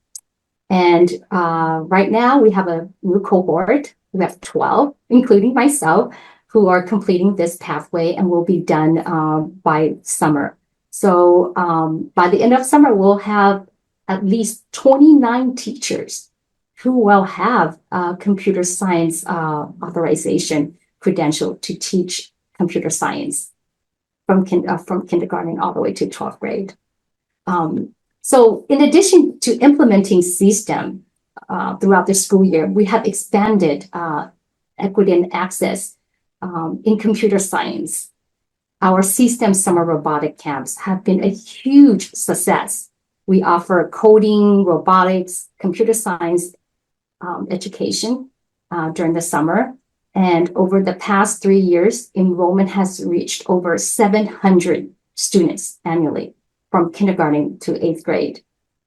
And right now we have a new cohort. We have 12, including myself, who are completing this pathway and will be done by summer. So by the end of summer, we'll have at least 29 teachers who will have computer science authorization credential to teach computer science from kindergarten all the way to 12th grade. So in addition to implementing C-STEM throughout the school year, we have expanded equity and access in computer science. Our C-STEM summer robotic camps have been a huge success. We offer coding, robotics, computer science education during the summer. And over the past 3 years, enrollment has reached over 700 students annually from kindergarten to 8th grade.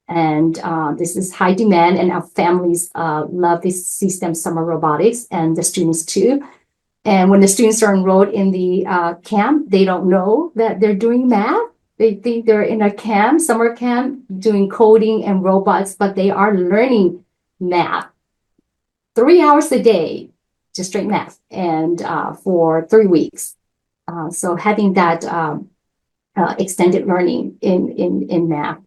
And this is high demand, and our families love this C-STEM summer robotics, and the students too. And when the students are enrolled in the camp, they don't know that they're doing math. They think they're in a camp, summer camp, doing coding and robots, but they are learning math 3 hours a day, just straight math, and for 3 weeks. So having that extended learning in math.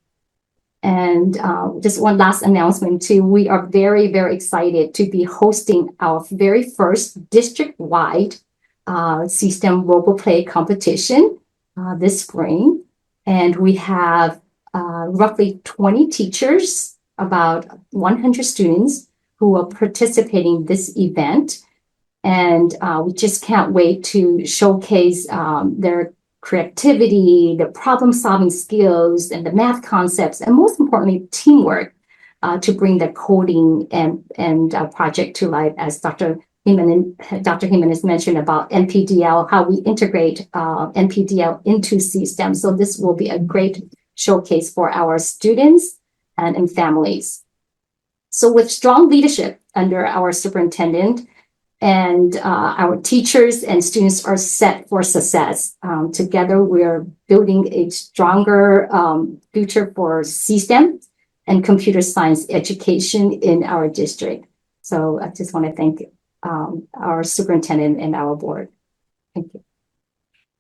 And just one last announcement too, we are very, very excited to be hosting our very first district-wide C-STEM RoboPlay competition this spring. And we have roughly 20 teachers, about 100 students who are participating in this event. And we just can't wait to showcase their creativity, the problem-solving skills, and the math concepts, and most importantly, teamwork to bring the coding and project to life, as Dr. Jimenez mentioned about NPDL, how we integrate NPDL into C-STEM. So this will be a great showcase for our students and families. So with strong leadership under our superintendent, and our teachers and students are set for success. Together, we're building a stronger future for C-STEM and computer science education in our district. So I just want to thank our superintendent and our board. Thank you.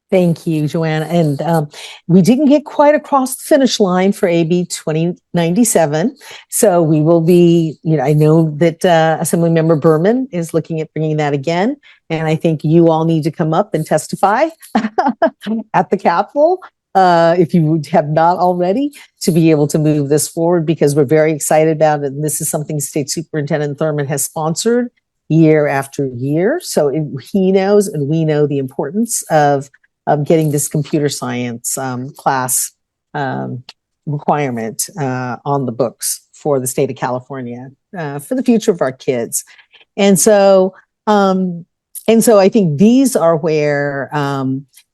Thank you, Joanna. And we didn't get quite across the finish line for AB 2097. So we will be, I know that Assemblymember Berman is looking at bringing that again. And I think you all need to come up and testify at the Capitol, if you have not already, to be able to move this forward, because we're very excited about it. And this is something State Superintendent Thurman has sponsored year after year. So he knows, and we know, the importance of getting this computer science class requirement on the books for the state of California for the future of our kids. And so I think these are where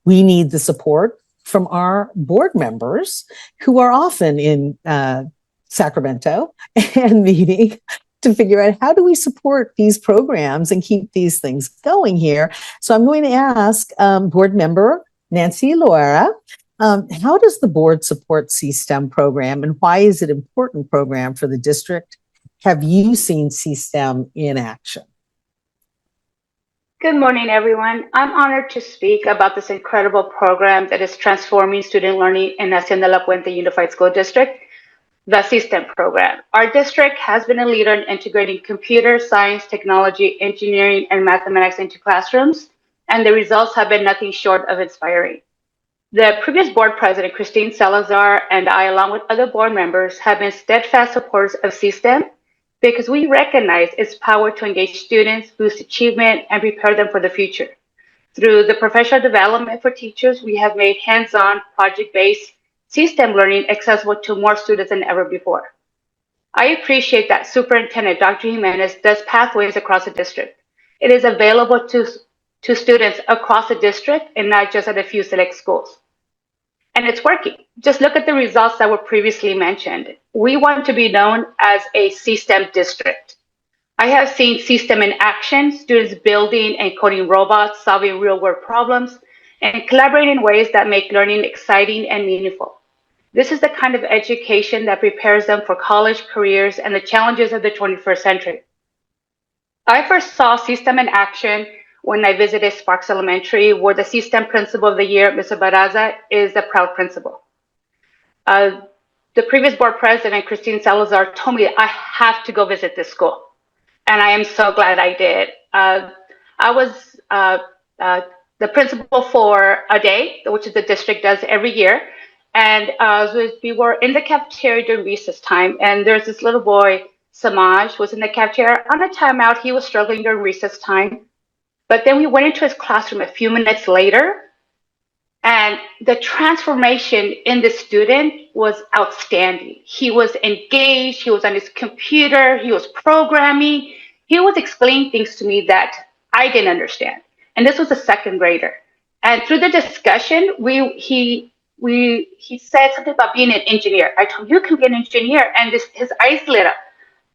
we need the support from our board members, who are often in Sacramento and meeting to figure out how do we support these programs and keep these things going here. So I'm going to ask board member Nancy Loera, how does the board support C-STEM program, and why is it an important program for the district? Have you seen C-STEM in action? Good morning, everyone. I'm honored to speak about this incredible program that is transforming student learning in Hacienda La Puente Unified School District, the CSTEM program. Our district has been a leader in integrating computer science, technology, engineering, and mathematics into classrooms, and the results have been nothing short of inspiring. The previous board president, Christine Salazar, and I, along with other board members, have been steadfast supporters of CSTEM because we recognize its power to engage students, boost achievement, and prepare them for the future. Through the professional development for teachers, we have made hands-on, project-based CSTEM learning accessible to more students than ever before. I appreciate that Superintendent Dr. Jimenez does pathways across the district. It is available to students across the district and not just at a few select schools. And it's working. Just look at the results that were previously mentioned. We want to be known as a CSTEM district. I have seen CSTEM in action, students building and coding robots, solving real-world problems, and collaborating in ways that make learning exciting and meaningful. This is the kind of education that prepares them for college, careers, and the challenges of the 21st century. I first saw CSTEM in action when I visited Sparks Elementary, where the CSTEM Principal of the Year, Mr. Baraza, is the proud principal. The previous board president, Christine Salazar, told me I have to go visit this school. And I am so glad I did. I was the principal for a day, which the district does every year. And we were in the cafeteria during recess time, and there's this little boy, Samaj, was in the cafeteria. On a timeout, he was struggling during recess time. But then we went into his classroom a few minutes later, and the transformation in the student was outstanding. He was engaged, he was on his computer, he was programming, he was explaining things to me that I didn't understand. And this was a second grader. And through the discussion, he said something about being an engineer. I told him, you can be an engineer. And his eyes lit up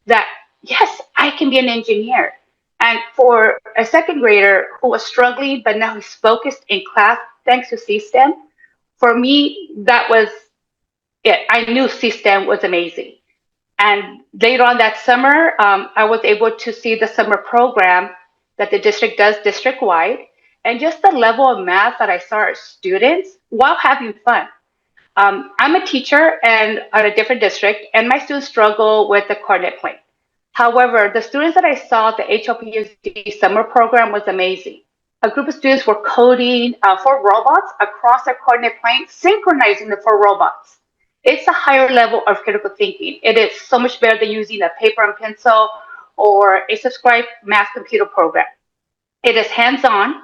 that, yes, I can be an engineer. And for a second grader who was struggling, but now he's focused in class, thanks to CSTEM, for me, that was it. I knew CSTEM was amazing. And later on that summer, I was able to see the summer program that the district does district-wide, and just the level of math that I saw our students while having fun. I'm a teacher and at a different district, and my students struggle with the coordinate plane. However, the students that I saw at the HLPUSD summer program was amazing. A group of students were coding 4 robots across their coordinate plane, synchronizing the 4 robots. It's a higher level of critical thinking. It is so much better than using a paper and pencil or a subscribed math computer program. It is hands-on,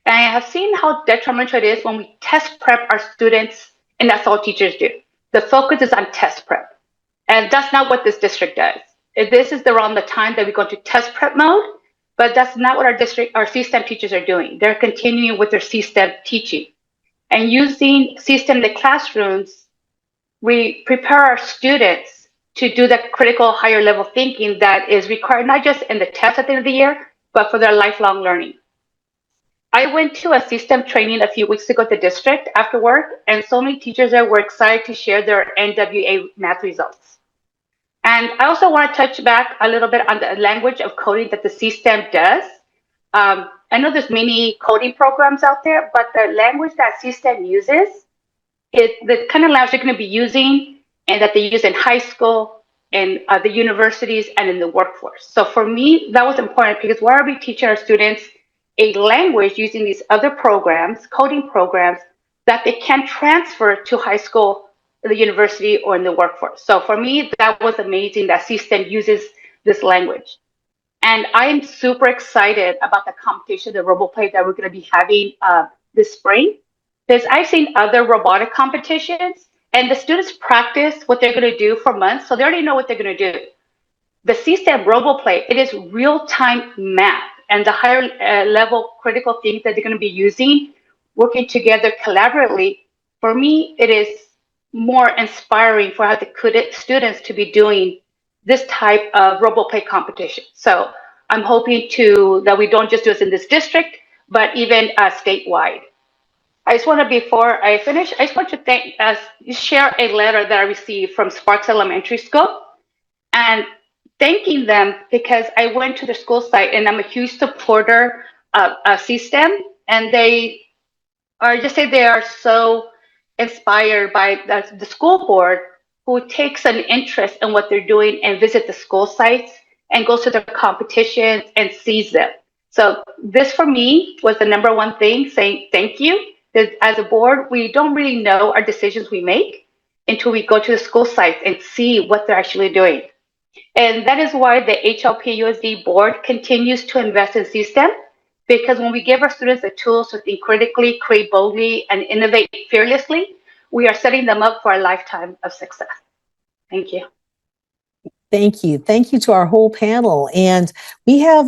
and I have seen how detrimental it is when we test prep our students, and that's all teachers do. The focus is on test prep, and that's not what this district does. This is around the time that we go to test prep mode, but that's not what our CSTEM teachers are doing. They're continuing with their CSTEM teaching. And using CSTEM in the classrooms, we prepare our students to do the critical higher level thinking that is required not just in the test at the end of the year, but for their lifelong learning. I went to a CSTEM training a few weeks ago at the district after work, and so many teachers there were excited to share their NWA math results. And I also want to touch back a little bit on the language of coding that the CSTEM does. I know there's many coding programs out there, but the language that CSTEM uses is the kind of language they're going to be using and that they use in high school, in the universities, and in the workforce. So for me, that was important because why are we teaching our students a language using these other programs, coding programs, that they can transfer to high school, the university, or in the workforce. So for me, that was amazing that CSTEM uses this language. And I'm super excited about the competition, the RoboPlay that we're going to be having this spring, because I've seen other robotic competitions, and the students practice what they're going to do for months, so they already know what they're going to do. The CSTEM RoboPlay, it is real-time math, and the higher level critical things that they're going to be using, working together collaboratively. For me, it is more inspiring for how the students to be doing this type of RoboPlay competition. So I'm hoping that we don't just do this in this district, but even statewide. I just want to, before I finish, I just want to share a letter that I received from Sparks Elementary School, and thanking them because I went to the school site and I'm a huge supporter C-STEM, and they are just say they are so inspired by the school board who takes an interest in what they're doing and visit the school sites and goes to the competitions and sees them. So this for me was the number one thing, saying thank you. Because as a board, we don't really know our decisions we make until we go to the school sites and see what they're actually doing. And that is why the HLP USD board continues to invest in CSTEM, because when we give our students the tools to think critically, create boldly, and innovate fearlessly, we are setting them up for a lifetime of success. Thank you. Thank you. Thank you to our whole panel. And we have,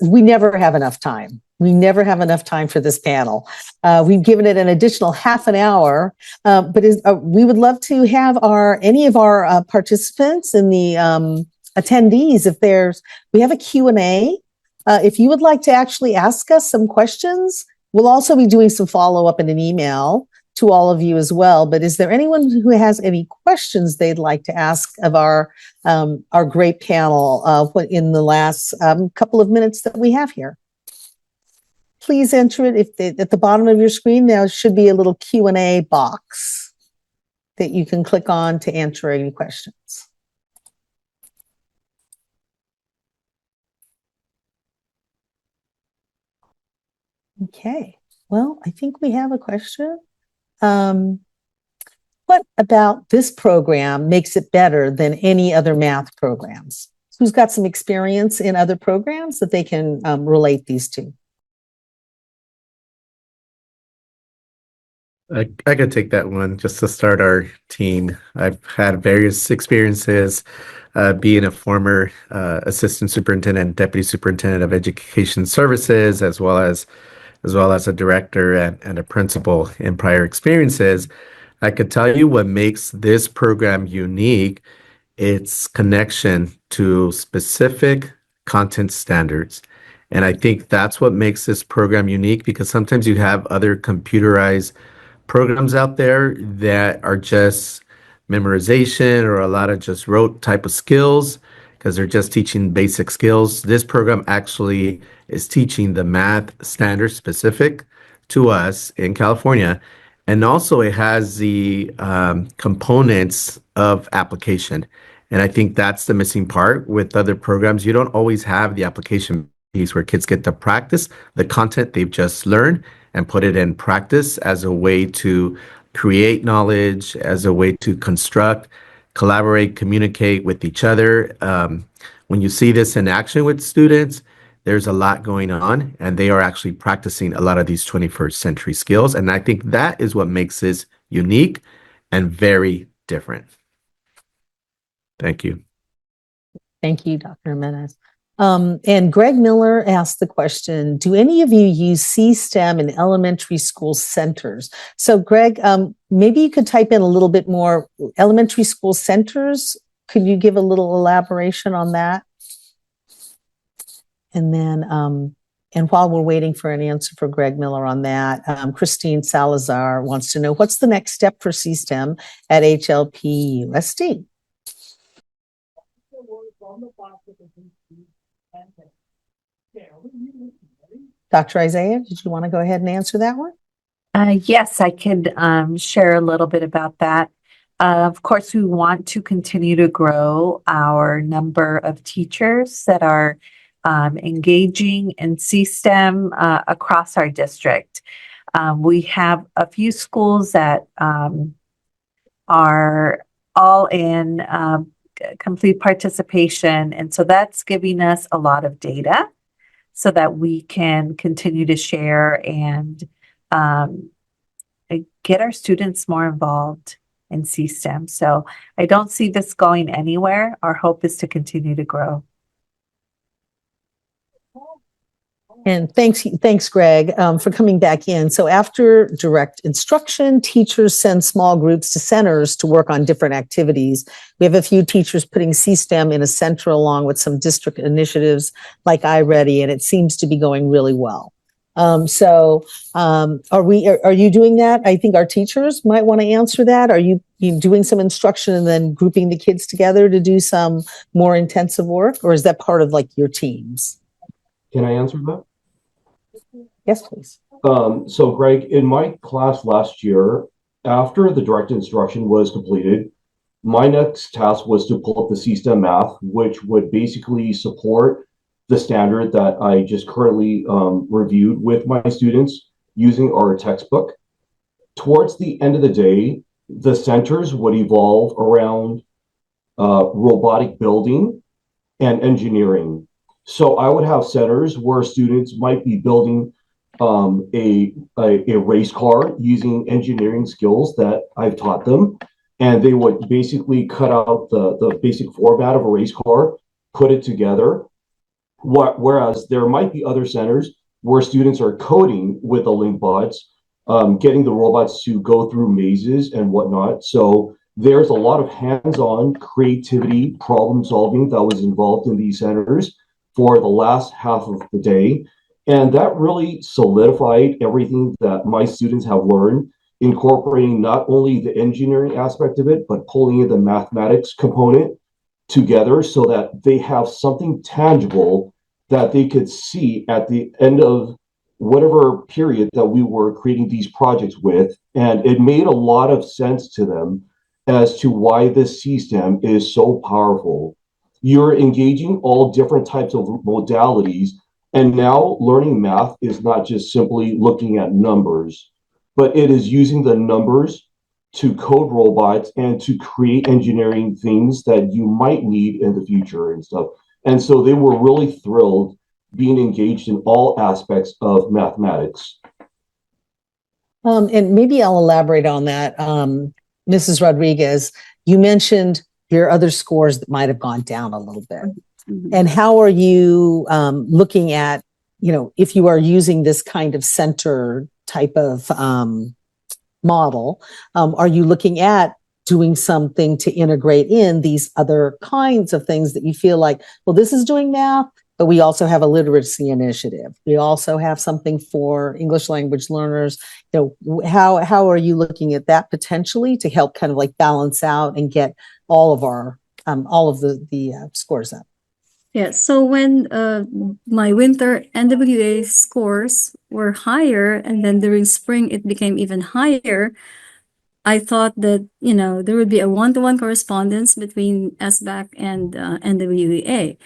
we never have enough time. We never have enough time for this panel. We've given it an additional half an hour, but we would love to have any of our participants and the attendees, we have a Q&A. If you would like to actually ask us some questions, we'll also be doing some follow-up in an email to all of you as well. But is there anyone who has any questions they'd like to ask of our great panel in the last couple of minutes that we have here? Please enter it. At the bottom of your screen, there should be a little Q&A box that you can click on to answer any questions. Okay, well, I think we have a question. What about this program makes it better than any other math programs? Who's got some experience in other programs that they can relate these to? I could take that one just to start our team. I've had various experiences being a former assistant superintendent, deputy superintendent of education services, as well as a director and a principal in prior experiences. I could tell you what makes this program unique, its connection to specific content standards. And I think that's what makes this program unique, because sometimes you have other computerized programs out there that are just memorization or a lot of just rote type of skills because they're just teaching basic skills. This program actually is teaching the math standards specific to us in California. And also it has the components of application. And I think that's the missing part with other programs. You don't always have the application piece where kids get to practice the content they've just learned and put it in practice as a way to create knowledge, as a way to construct, collaborate, communicate with each other. When you see this in action with students, there's a lot going on, and they are actually practicing a lot of these 21st century skills. And I think that is what makes this unique and very different. Thank you. Thank you, Dr. Jimenez. And Greg Miller asked the question, do any of you use C-STEM in elementary school centers? So Greg, maybe you could type in a little bit more. Elementary school centers, could you give a little elaboration on that? And then, and while we're waiting for an answer for Greg Miller on that, Christine Salazar wants to know, what's the next step for C-STEM at HLP USD? Dr. Isaiah, did you want to go ahead and answer that one? Yes, I could share a little bit about that. Of course, we want to continue to grow our number of teachers that are engaging in C-STEM across our district. We have a few schools that are all in complete participation, and so that's giving us a lot of data so that we can continue to share and get our students more involved in C-STEM. So I don't see this going anywhere. Our hope is to continue to grow. And thanks, Greg, for coming back in. So after direct instruction, teachers send small groups to centers to work on different activities. We have a few teachers putting C-STEM in a center along with some district initiatives like iReady, and it seems to be going really well. Are you doing that? I think our teachers might want to answer that. Are you doing some instruction and then grouping the kids together to do some more intensive work, or is that part of like your teams? Can I answer that? Yes, please. So Greg, in my class last year, after the direct instruction was completed, my next task was to pull up the CSTEM math, which would basically support the standard that I just currently reviewed with my students using our textbook. Towards the end of the day, the centers would evolve around robotic building and engineering. So I would have centers where students might be building a race car using engineering skills that I've taught them. And they would basically cut out the basic format of a race car, put it together. Whereas there might be other centers where students are coding with the link bots, getting the robots to go through mazes and whatnot. So there's a lot of hands-on creativity, problem solving that was involved in these centers for the last half of the day. And that really solidified everything that my students have learned, incorporating not only the engineering aspect of it, but pulling in the mathematics component together so that they have something tangible that they could see at the end of whatever period that we were creating these projects with. And it made a lot of sense to them as to why this CSTEM is so powerful. You're engaging all different types of modalities, and now learning math is not just simply looking at numbers, but it is using the numbers to code robots and to create engineering things that you might need in the future and stuff. And so they were really thrilled being engaged in all aspects of mathematics. And maybe I'll elaborate on that. Mrs. Rodriguez, you mentioned your other scores that might have gone down a little bit. Mhm. And how are you looking at, if you are using this kind of center type of model, are you looking at doing something to integrate in these other kinds of things that you feel like, well, this is doing math, but we also have a literacy initiative. We also have something for English language learners. How are you looking at that potentially to help kind of like balance out and get all of the scores up? Yeah, so when my winter NWA scores were higher, and then during spring it became even higher, I thought that, there would be a one-to-one correspondence between SBAC and NWEA.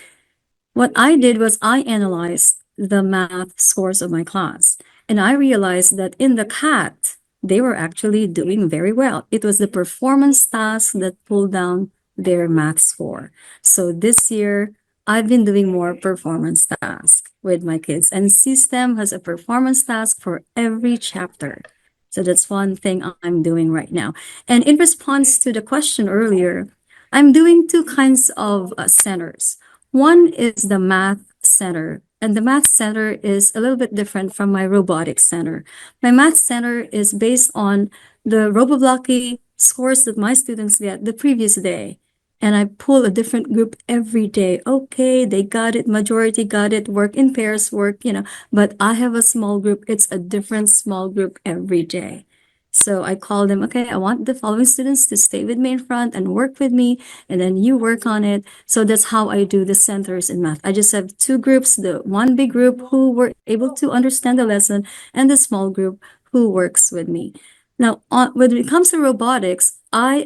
What I did was I analyzed the math scores of my class, and I realized that in the CAT, they were actually doing very well. It was the performance task that pulled down their math score. So this year, I've been doing more performance tasks with my kids, and System has a performance task for every chapter. So that's one thing I'm doing right now. And in response to the question earlier, I'm doing two kinds of centers. One is the math center, and the math center is a little bit different from my robotics center. My math center is based on the RoboBlocky scores that my students get the previous day. And I pull a different group every day. Okay, they got it, majority got it, work in pairs, but I have a small group. It's a different small group every day. So I call them, okay, I want the following students to stay with me in front and work with me, and then you work on it. So that's how I do the centers in math. I just have two groups, the one big group who were able to understand the lesson, and the small group who works with me. Now, when it comes to robotics, I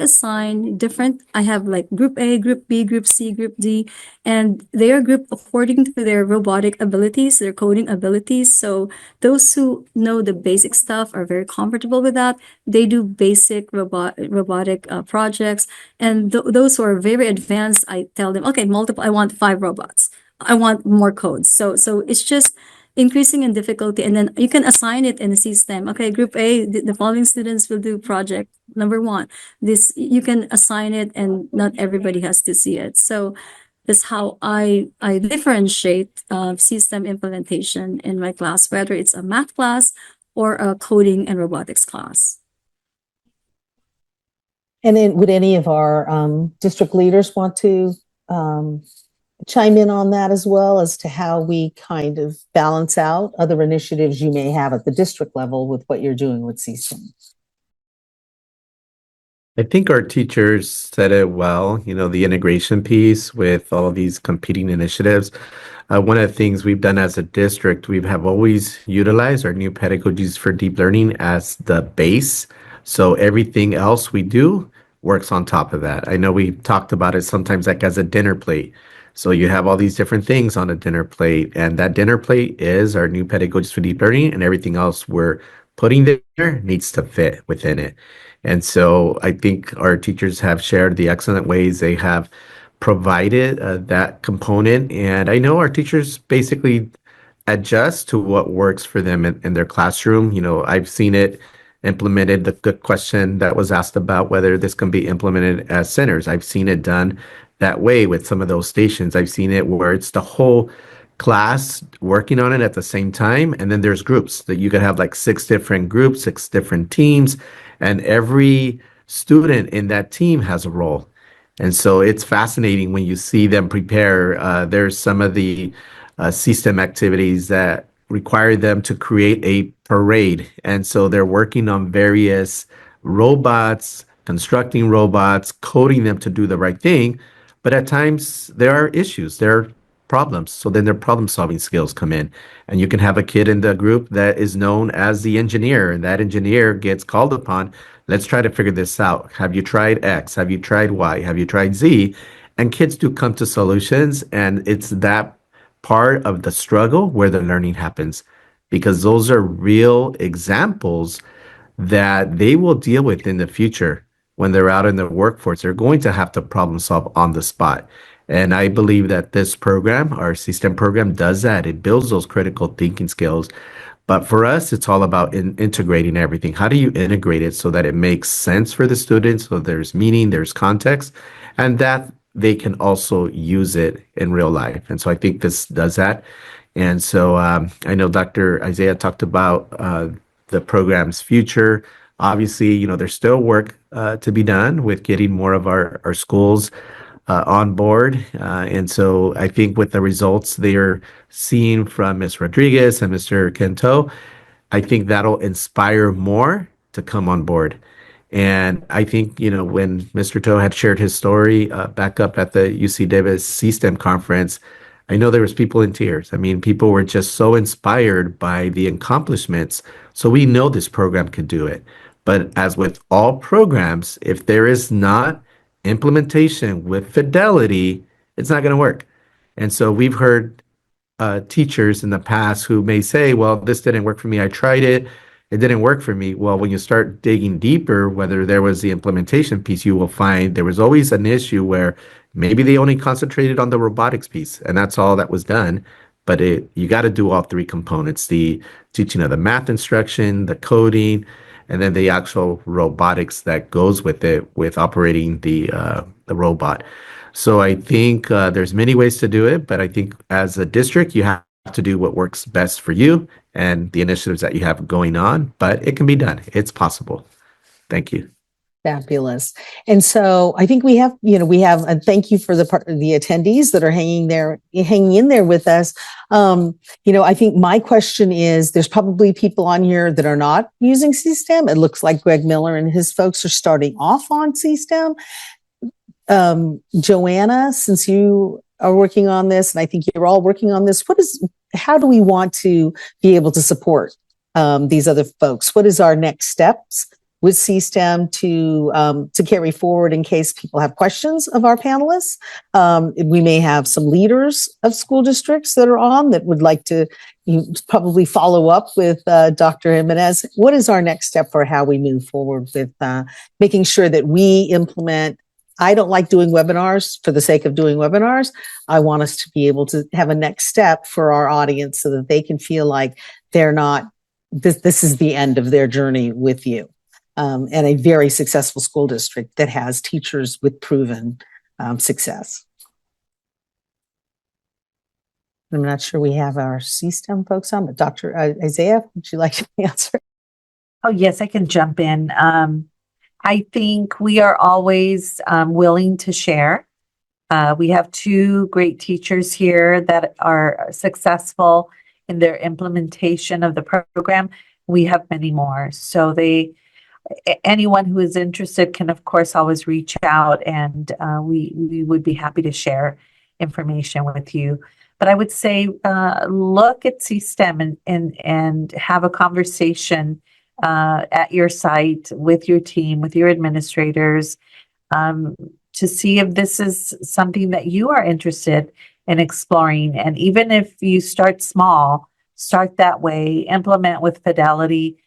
have like group A, group B, group C, group D, and they are grouped according to their robotic abilities, their coding abilities. So those who know the basic stuff are very comfortable with that. They do basic robotic projects. And those who are very advanced, I tell them, okay, I want 5 robots. I want more codes. So it's just increasing in difficulty, and then you can assign it in the system. Okay, group A, the following students will do project number 1. This, you can assign it, and not everybody has to see it. So that's how I differentiate system implementation in my class, whether it's a math class or a coding and robotics class. And then would any of our district leaders want to chime in on that as well, as to how we kind of balance out other initiatives you may have at the district level with what you're doing with CSTEM? I think our teachers said it well, the integration piece with all of these competing initiatives. One of the things we've done as a district, we have always utilized our new pedagogies for deep learning as the base. So everything else we do works on top of that. I know we talked about it sometimes like as a dinner plate. So you have all these different things on a dinner plate, and that dinner plate is our new pedagogies for deep learning, and everything else we're putting there needs to fit within it. And so I think our teachers have shared the excellent ways they have provided that component. And I know our teachers basically adjust to what works for them in their classroom. I've seen it implemented, the question that was asked about whether this can be implemented as centers. I've seen it done that way with some of those stations. I've seen it where it's the whole class working on it at the same time. And then there's groups that you could have like 6 different groups, 6 different teams, and every student in that team has a role. And so it's fascinating when you see them prepare. There's some of the system activities that require them to create a parade. And so they're working on various robots, constructing robots, coding them to do the right thing. But at times there are issues, there are problems. So then their problem solving skills come in. And you can have a kid in the group that is known as the engineer, and that engineer gets called upon. Let's try to figure this out. Have you tried X? Have you tried Y? Have you tried Z? And kids do come to solutions, and it's that part of the struggle where the learning happens, because those are real examples that they will deal with in the future when they're out in the workforce. They're going to have to problem solve on the spot. And I believe that this program, our system program, does that. It builds those critical thinking skills. But for us, it's all about integrating everything. How do you integrate it so that it makes sense for the students, so there's meaning, there's context, and that they can also use it in real life? And so I think this does that. And so I know Dr. Isaiah talked about the program's future. Obviously, there's still work to be done with getting more of our schools on board. And so I think with the results they're seeing from Ms. Rodriguez and Mr. Kento, I think that'll inspire more to come on board. And I think, when Mr. Toe had shared his story back up at the UC Davis C-STEM conference, I know there was people in tears. I mean, people were just so inspired by the accomplishments. So we know this program could do it. But as with all programs, if there is not implementation with fidelity, it's not going to work. And so we've heard teachers in the past who may say, well, this didn't work for me. I tried it. It didn't work for me. Well, when you start digging deeper, whether there was the implementation piece, you will find there was always an issue where maybe they only concentrated on the robotics piece and that's all that was done. But you got to do all 3 components, the teaching of the math instruction, the coding, and then the actual robotics that goes with it, with operating the robot. So I think there's many ways to do it, but I think as a district, you have to do what works best for you and the initiatives that you have going on, but it can be done. It's possible. Thank you. Fabulous. And so I think we have, and thank you for the attendees that are hanging in there with us. I think my question is, there's probably people on here that are not using C-STEM. It looks like Greg Miller and his folks are starting off on C-STEM. Joanna, since you are working on this, and I think you're all working on this, how do we want to be able to support these other folks? What is our next steps with C-STEM to carry forward in case people have questions of our panelists? We may have some leaders of school districts that are on that would like to probably follow up with Dr. Jimenez. What is our next step for how we move forward with making sure that we implement? I don't like doing webinars for the sake of doing webinars. I want us to be able to have a next step for our audience so that they can feel like they're not, this is the end of their journey with you. And a very successful school district that has teachers with proven success. I'm not sure we have our C-STEM folks on, but Dr. Isaiah, would you like to answer? Oh, yes, I can jump in. I think we are always willing to share. We have 2 great teachers here that are successful in their implementation of the program. We have many more. So they anyone who is interested can, of course, always reach out, and we would be happy to share information with you. But I would say look at CSTEM and have a conversation at your site with your team, with your administrators, to see if this is something that you are interested in exploring. And even if you start small, start that way, implement with fidelity,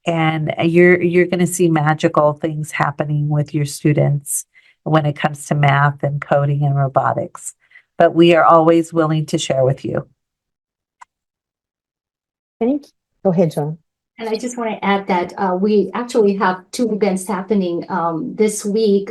and you're going to see magical things happening with your students when it comes to math and coding and robotics. But we are always willing to share with you. Thank you. Go ahead, John. And I just want to add that we actually have two events happening this week.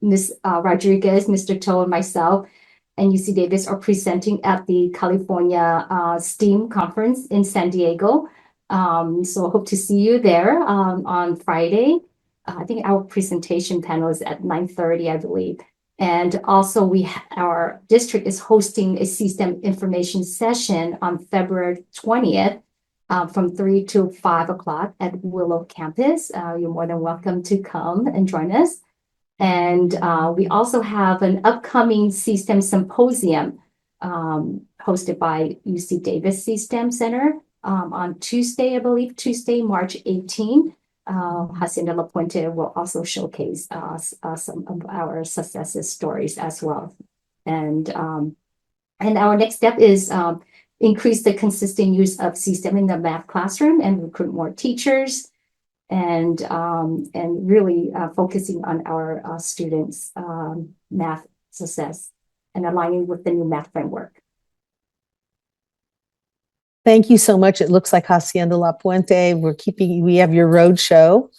Ms. Rodriguez, Mr. Toe, and myself, and UC Davis are presenting at the California STEAM conference in San Diego. So I hope to see you there on Friday. I think our presentation panel is at 9:30, I believe. And also our district is hosting a CSTEM information session on February 20th. From 3 to 5 o'clock at Willow Campus. You're more than welcome to come and join us. And we also have an upcoming CSTEM symposium hosted by UC Davis CSTEM Center on Tuesday, I believe, Tuesday, March 18. Hacienda La Puente will also showcase some of our successes stories as well. And our next step is increase the consistent use of CSTEM in the math classroom and recruit more teachers, and really focusing on our students' math success and aligning with the new math framework. Thank you so much. It looks like Hacienda La Puente. We have your road show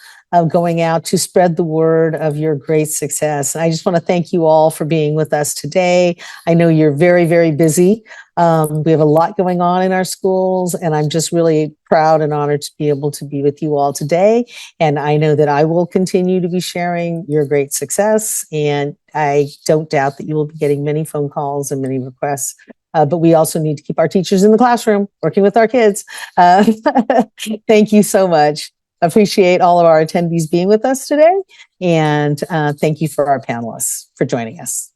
going out to spread the word of your great success. And I just want to thank you all for being with us today. I know you're very, very busy. We have a lot going on in our schools, and I'm just really proud and honored to be able to be with you all today. And I know that I will continue to be sharing your great success, and I don't doubt that you will be getting many phone calls and many requests. But we also need to keep our teachers in the classroom working with our kids. Thank you so much. Appreciate all of our attendees being with us today. And thank you for our panelists for joining us.